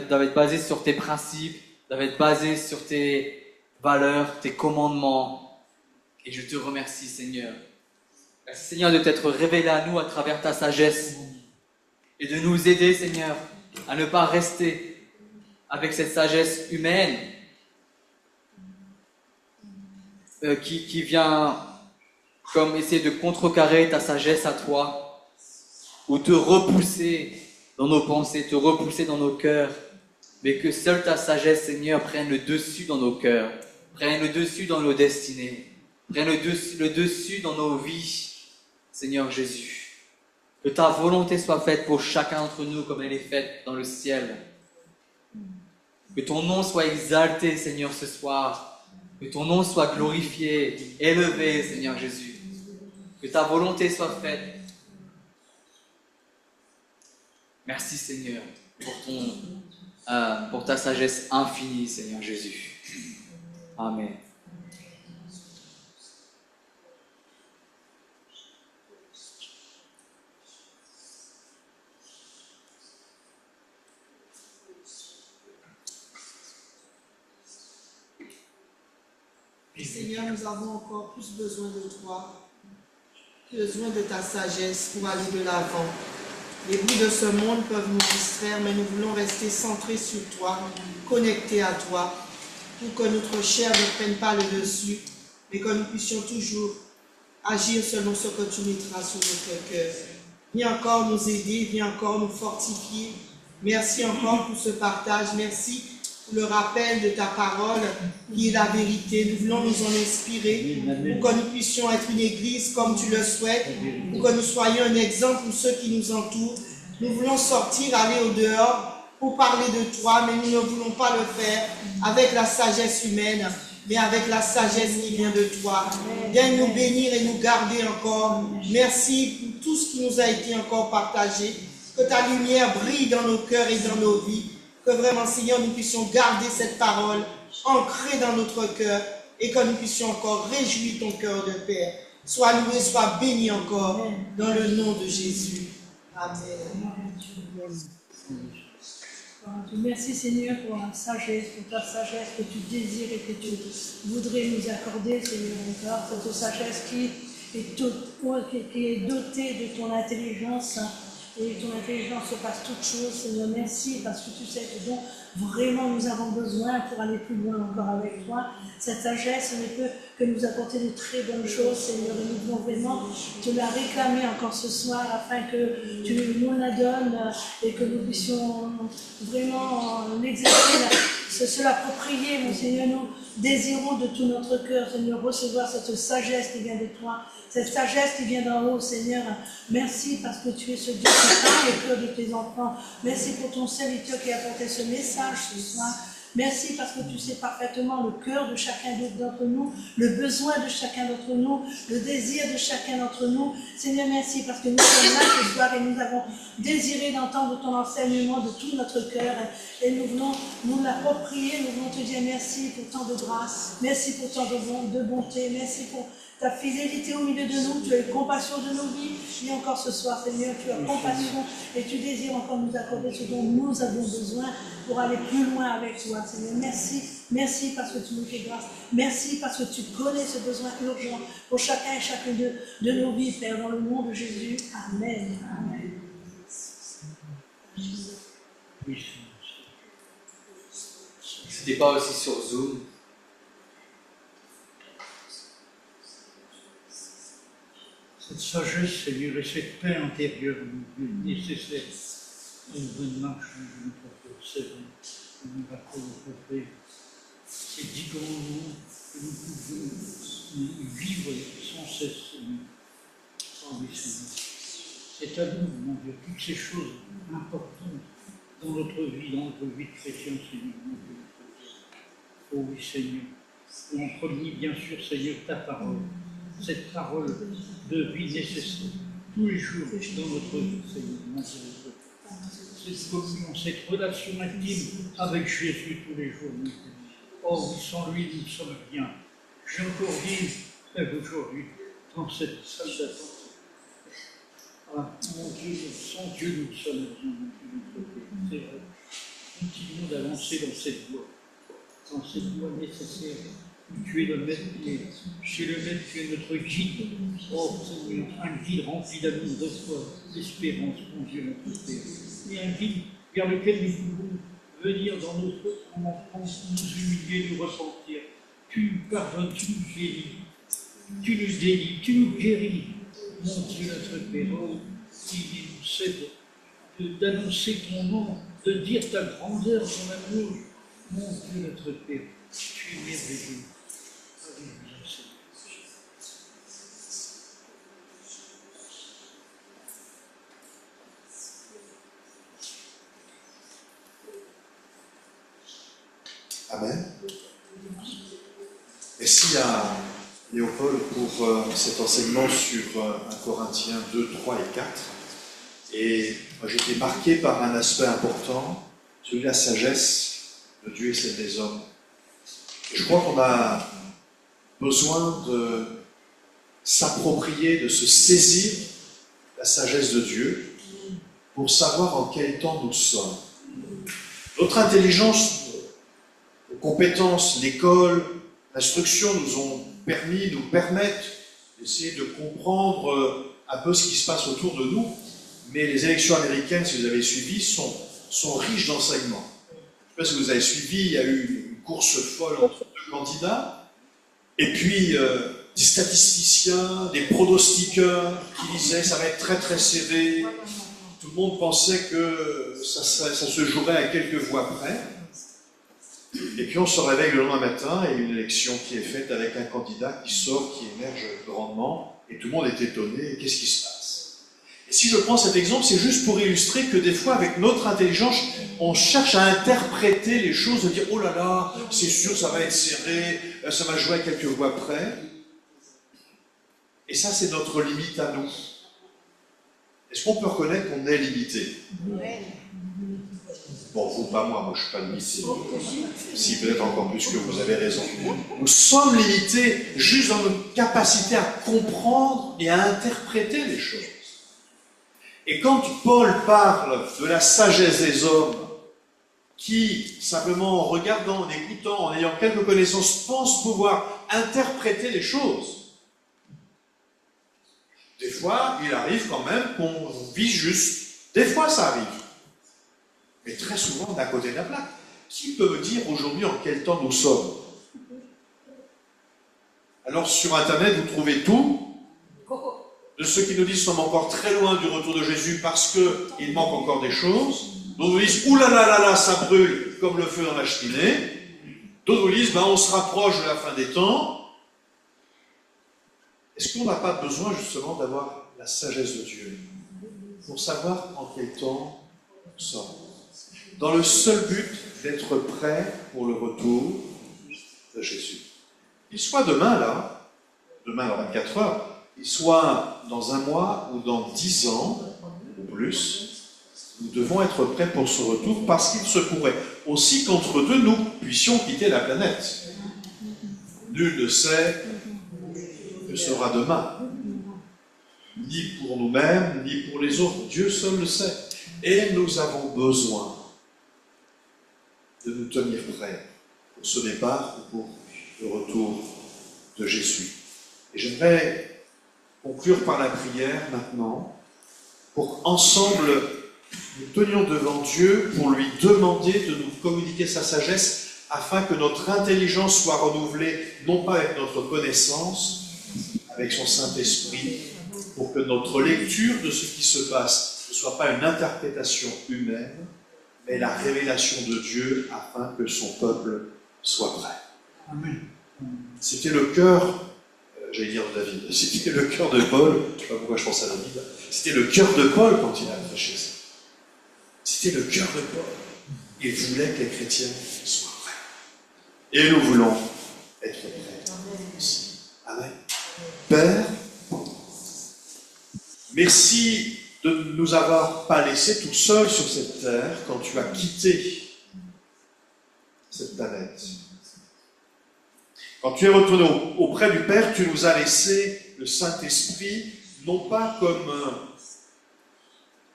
doit être basée sur tes principes, doit être basée sur tes valeurs, tes commandements. Et je te remercie, Seigneur. Merci, Seigneur, de t'être révélé à nous à travers ta sagesse et de nous aider, Seigneur, à ne pas rester avec cette sagesse humaine qui vient comme essayer de contrecarrer ta sagesse à toi ou te repousser dans nos pensées, te repousser dans nos cœurs, mais que seule ta sagesse, Seigneur, prenne le dessus dans nos cœurs, prenne le dessus dans nos destinées, prenne le dessus dans nos vies. Seigneur Jésus, que ta volonté soit faite pour chacun d'entre nous comme elle est faite dans le ciel. Que ton nom soit exalté, Seigneur, ce soir. Que ton nom soit glorifié, élevé, Seigneur Jésus. Que ta volonté soit faite. Merci, Seigneur. pour ta sagesse infinie, Seigneur Jésus. Amen. Seigneur, nous avons encore plus besoin de toi, besoin de ta sagesse pour aller de l'avant. Les bruits de ce monde peuvent nous distraire, mais nous voulons rester centrés sur toi, connectés à toi, pour que notre chair ne prenne pas le dessus, mais que nous puissions toujours agir selon ce que tu mettras sur notre cœur. Viens encore nous aider, viens encore nous fortifier. Merci encore pour ce partage, merci pour le rappel de ta parole qui est la vérité. Nous voulons nous en inspirer pour que nous puissions être une église comme tu le souhaites, pour que nous soyons un exemple pour ceux qui nous entourent. Nous voulons sortir, aller au dehors pour parler de toi, mais nous ne voulons pas le faire avec la sagesse humaine, mais avec la sagesse qui vient de toi. Viens nous bénir et nous garder encore. Merci pour tout ce qui nous a été encore partagé. Que ta lumière brille dans nos cœurs et dans nos vies. Que vraiment, Seigneur, nous puissions garder cette parole ancrée dans notre cœur et que nous puissions encore réjouir ton cœur de Père. Sois loué, sois béni encore dans le nom de Jésus. Amen. Merci Seigneur pour la sagesse, pour ta sagesse que tu désires et que tu voudrais nous accorder, Seigneur, encore cette sagesse qui est dotée de ton intelligence. Et ton intelligence surpasse toute chose, Seigneur. Merci parce que tu sais que dont vraiment nous avons besoin pour aller plus loin encore avec toi. Cette sagesse ne peut que nous apporter de très bonnes choses, Seigneur. Et nous voulons vraiment te la réclamer encore ce soir afin que tu nous la donnes et que nous puissions vraiment l'exercer, se l'approprier, mon Seigneur. Nous désirons de tout notre cœur, Seigneur, recevoir cette sagesse qui vient de toi. Cette sagesse qui vient d'en haut, Seigneur. Merci parce que tu es ce Dieu qui parle au cœur de tes enfants. Merci pour ton serviteur qui a apporté ce message ce soir. Merci parce que tu sais parfaitement le cœur de chacun d'entre nous, le besoin de chacun d'entre nous, le désir de chacun d'entre nous. Seigneur, merci parce que nous sommes là ce soir et nous avons désiré d'entendre ton enseignement de tout notre cœur. Et nous voulons nous l'approprier, nous voulons te dire merci pour tant de grâce, merci pour tant de bonté, merci pour ta fidélité au milieu de nous, tu as eu compassion de nos vies. Et encore ce soir, Seigneur, tu as compassion et tu désires encore nous accorder ce dont nous avons besoin pour aller plus loin avec toi, Seigneur. Merci, merci parce que tu nous fais grâce. Merci parce que tu connais ce besoin urgent pour chacun et chacune de nos vies, Père, dans le nom de Jésus. Amen. Amen. C'était pas aussi sur Zoom. Cette sagesse, Seigneur, et cette paix intérieure nécessaire à une bonne marche de notre Seigneur, de nous rappeler notre Père. Ces 10 commandements que nous pouvons vivre sans cesse, Seigneur. Oh oui, Seigneur. C'est à nous, mon Dieu, toutes ces choses importantes dans notre vie chrétienne, Seigneur, mon Dieu. Oh oui, Seigneur. Et en premier, bien sûr, Seigneur, ta parole. Cette parole de vie nécessaire, tous les jours dans notre vie, Seigneur, mon Dieu. Cette communion, cette relation intime avec Jésus tous les jours, mon Dieu. Oh, oui, sans lui, nous sommes bien. J'ai encore dit aujourd'hui dans cette salle d'attente. Ah, mon Dieu, sans Dieu, nous sommes bien, mon Dieu. C'est vrai. Continuons d'avancer dans cette voie nécessaire. Tu es le maître, tu es le maître, tu es notre guide. Oh Seigneur, un guide rempli d'amour, de foi, d'espérance, mon Dieu, notre Père. Et un guide vers lequel nous pouvons venir dans notre enfance, nous humilier, nous repentir. Tu nous pardonnes, tu nous guéris, tu nous délivres, tu nous guéris. Mon Dieu, notre Père, oh, qui nous cède d'annoncer ton nom, de dire ta grandeur, ton amour. Mon Dieu, notre Père, tu es merveilleux. Amen. Merci à Léopold pour cet enseignement sur 1 Corinthiens 2, 3 et 4. Et moi, j'ai été marqué par un aspect important, celui de la sagesse de Dieu et celle des hommes. Et je crois qu'on a besoin de s'approprier, de se saisir la sagesse de Dieu pour savoir en quel temps nous sommes. Notre intelligence, nos compétences, l'école, l'instruction nous permettent d'essayer de comprendre un peu ce qui se passe autour de nous, mais les élections américaines, si vous avez suivi, sont riches d'enseignements. Je ne sais pas si vous avez suivi, il y a eu une course folle entre deux candidats, et puis des statisticiens, des pronostiqueurs qui disaient ça va être très très serré. Tout le monde pensait que ça se jouerait à quelques voix près. Et puis on se réveille le lendemain matin et une élection qui est faite avec un candidat qui sort, qui émerge grandement, et tout le monde est étonné. Qu'est-ce qui se passe? Et si je prends cet exemple, c'est juste pour illustrer que des fois, avec notre intelligence, on cherche à interpréter les choses, de dire oh là là, c'est sûr, ça va être serré, ça va jouer à quelques voix près. Et ça, c'est notre limite à nous. Est-ce qu'on peut reconnaître qu'on est limité? Bon, vous, pas moi, je ne suis pas limité. Si, peut-être encore plus que vous avez raison. Nous sommes limités juste dans notre capacité à comprendre et à interpréter les choses. Et quand Paul parle de la sagesse des hommes, qui, simplement en regardant, en écoutant, en ayant quelques connaissances, pensent pouvoir interpréter les choses, des fois, il arrive quand même qu'on vise juste. Des fois, ça arrive. Mais très souvent, d'un côté de la plaque. Qui peut me dire aujourd'hui en quel temps nous sommes? Alors, sur Internet, vous trouvez tout. De ceux qui nous disent nous sommes encore très loin du retour de Jésus parce qu'il manque encore des choses. D'autres vous disent ouh là là là là, ça brûle comme le feu dans la cheminée. D'autres vous disent on se rapproche de la fin des temps. Est-ce qu'on n'a pas besoin justement d'avoir la sagesse de Dieu pour savoir en quel temps nous sommes, dans le seul but d'être prêt pour le retour de Jésus? Qu'il soit demain là, demain dans 24 heures, qu'il soit dans un mois ou dans 10 ans ou plus, nous devons être prêts pour ce retour parce qu'il se pourrait aussi qu'entre deux nous puissions quitter la planète. Nul ne sait que sera demain, ni pour nous-mêmes, ni pour les autres. Dieu seul le sait. Et nous avons besoin de nous tenir prêts pour ce départ ou pour le retour de Jésus. Et j'aimerais conclure par la prière maintenant, pour qu'ensemble nous tenions devant Dieu pour lui demander de nous communiquer sa sagesse afin que notre intelligence soit renouvelée, non pas avec notre connaissance, avec son Saint-Esprit, pour que notre lecture de ce qui se passe ne soit pas une interprétation humaine, mais la révélation de Dieu afin que son peuple soit prêt. Amen. C'était le cœur, j'allais dire de David, c'était le cœur de Paul, je ne sais pas pourquoi je pense à David, c'était le cœur de Paul quand il a prêché ça. C'était le cœur de Paul. Il voulait que les chrétiens soient prêts. Et nous voulons être prêts aussi. Amen. Père, merci de ne nous avoir pas laissés tout seuls sur cette terre quand tu as quitté cette planète. Quand tu es retourné auprès du Père, tu nous as laissé le Saint-Esprit, non pas comme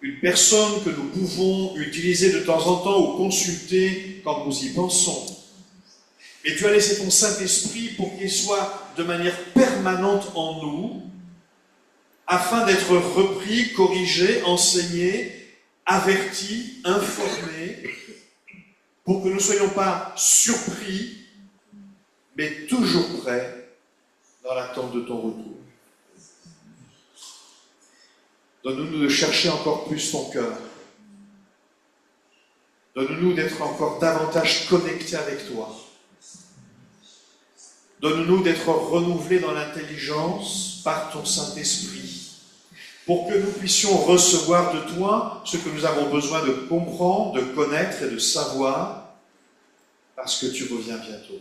une personne que nous pouvons utiliser de temps en temps ou consulter quand nous y pensons. Mais tu as laissé ton Saint-Esprit pour qu'il soit de manière permanente en nous, afin d'être repris, corrigé, enseigné, averti, informé, pour que nous ne soyons pas surpris, mais toujours prêts dans l'attente de ton retour. Donne-nous de chercher encore plus ton cœur. Donne-nous d'être encore davantage connectés avec toi. Donne-nous d'être renouvelés dans l'intelligence par ton Saint-Esprit, pour que nous puissions recevoir de toi ce que nous avons besoin de comprendre, de connaître et de savoir, parce que tu reviens bientôt.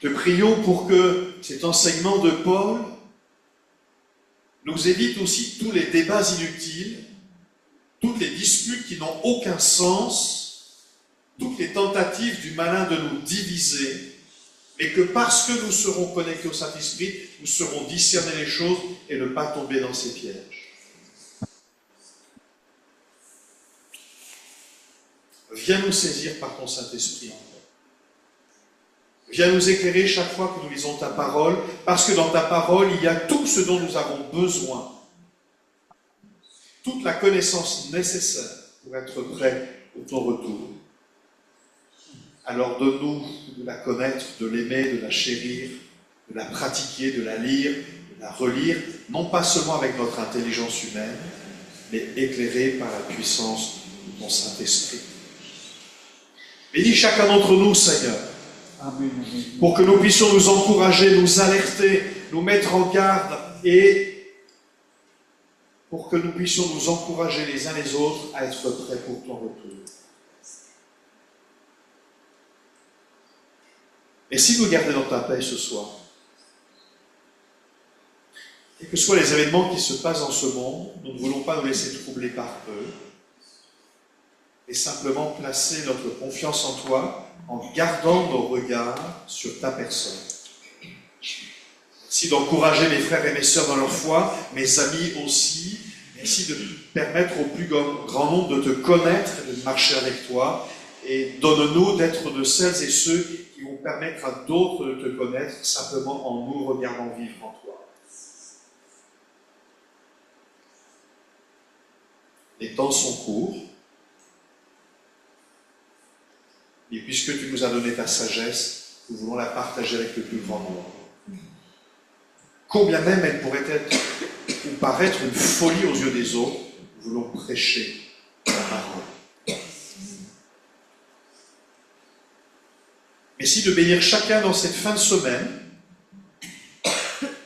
Te prions pour que cet enseignement de Paul nous évite aussi tous les débats inutiles, toutes les disputes qui n'ont aucun sens, toutes les tentatives du malin de nous diviser, mais que parce que nous serons connectés au Saint-Esprit, nous saurons discerner les choses et ne pas tomber dans ces pièges. Viens nous saisir par ton Saint-Esprit encore. Viens nous éclairer chaque fois que nous lisons ta parole, parce que dans ta parole, il y a tout ce dont nous avons besoin. Toute la connaissance nécessaire pour être prêt pour ton retour. Alors donne-nous de la connaître, de l'aimer, de la chérir, de la pratiquer, de la lire, de la relire, non pas seulement avec notre intelligence humaine, mais éclairée par la puissance de ton Saint-Esprit. Bénis chacun d'entre nous, Seigneur, pour que nous puissions nous encourager, nous alerter, nous mettre en garde et pour que nous puissions nous encourager les uns les autres à être prêts pour ton retour. Et si nous gardons dans ta paix ce soir, quels que soient les événements qui se passent dans ce monde, nous ne voulons pas nous laisser troubler par eux, et simplement placer notre confiance en toi en gardant nos regards sur ta personne. Merci d'encourager mes frères et mes sœurs dans leur foi, mes amis aussi. Merci de permettre au plus grand nombre de te connaître et de marcher avec toi. Et donne-nous d'être de celles et ceux qui vont permettre à d'autres de te connaître simplement en nous regardant vivre en toi. Les temps sont courts. Et puisque tu nous as donné ta sagesse, nous voulons la partager avec le plus grand nombre. Combien même elle pourrait être ou paraître une folie aux yeux des autres, nous voulons prêcher ta parole. Merci de bénir chacun dans cette fin de semaine.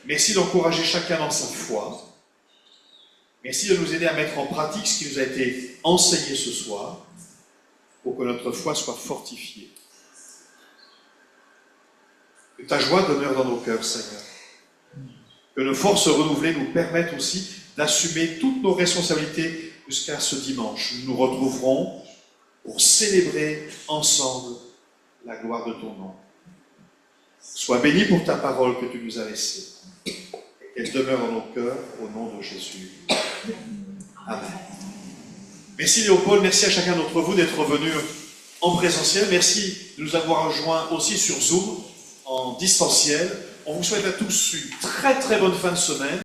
Merci d'encourager chacun dans sa foi. Merci de nous aider à mettre en pratique ce qui nous a été enseigné ce soir, pour que notre foi soit fortifiée. Que ta joie demeure dans nos cœurs, Seigneur. Que nos forces renouvelées nous permettent aussi d'assumer toutes nos responsabilités jusqu'à ce dimanche. Nous nous retrouverons pour célébrer ensemble la gloire de ton nom. Sois béni pour ta parole que tu nous as laissée, et qu'elle demeure dans nos cœurs au nom de Jésus. Amen. Merci Léopold, merci à chacun d'entre vous d'être venu en présentiel. Merci de nous avoir rejoints aussi sur Zoom, en distanciel. On vous souhaite à tous une très très bonne fin de semaine.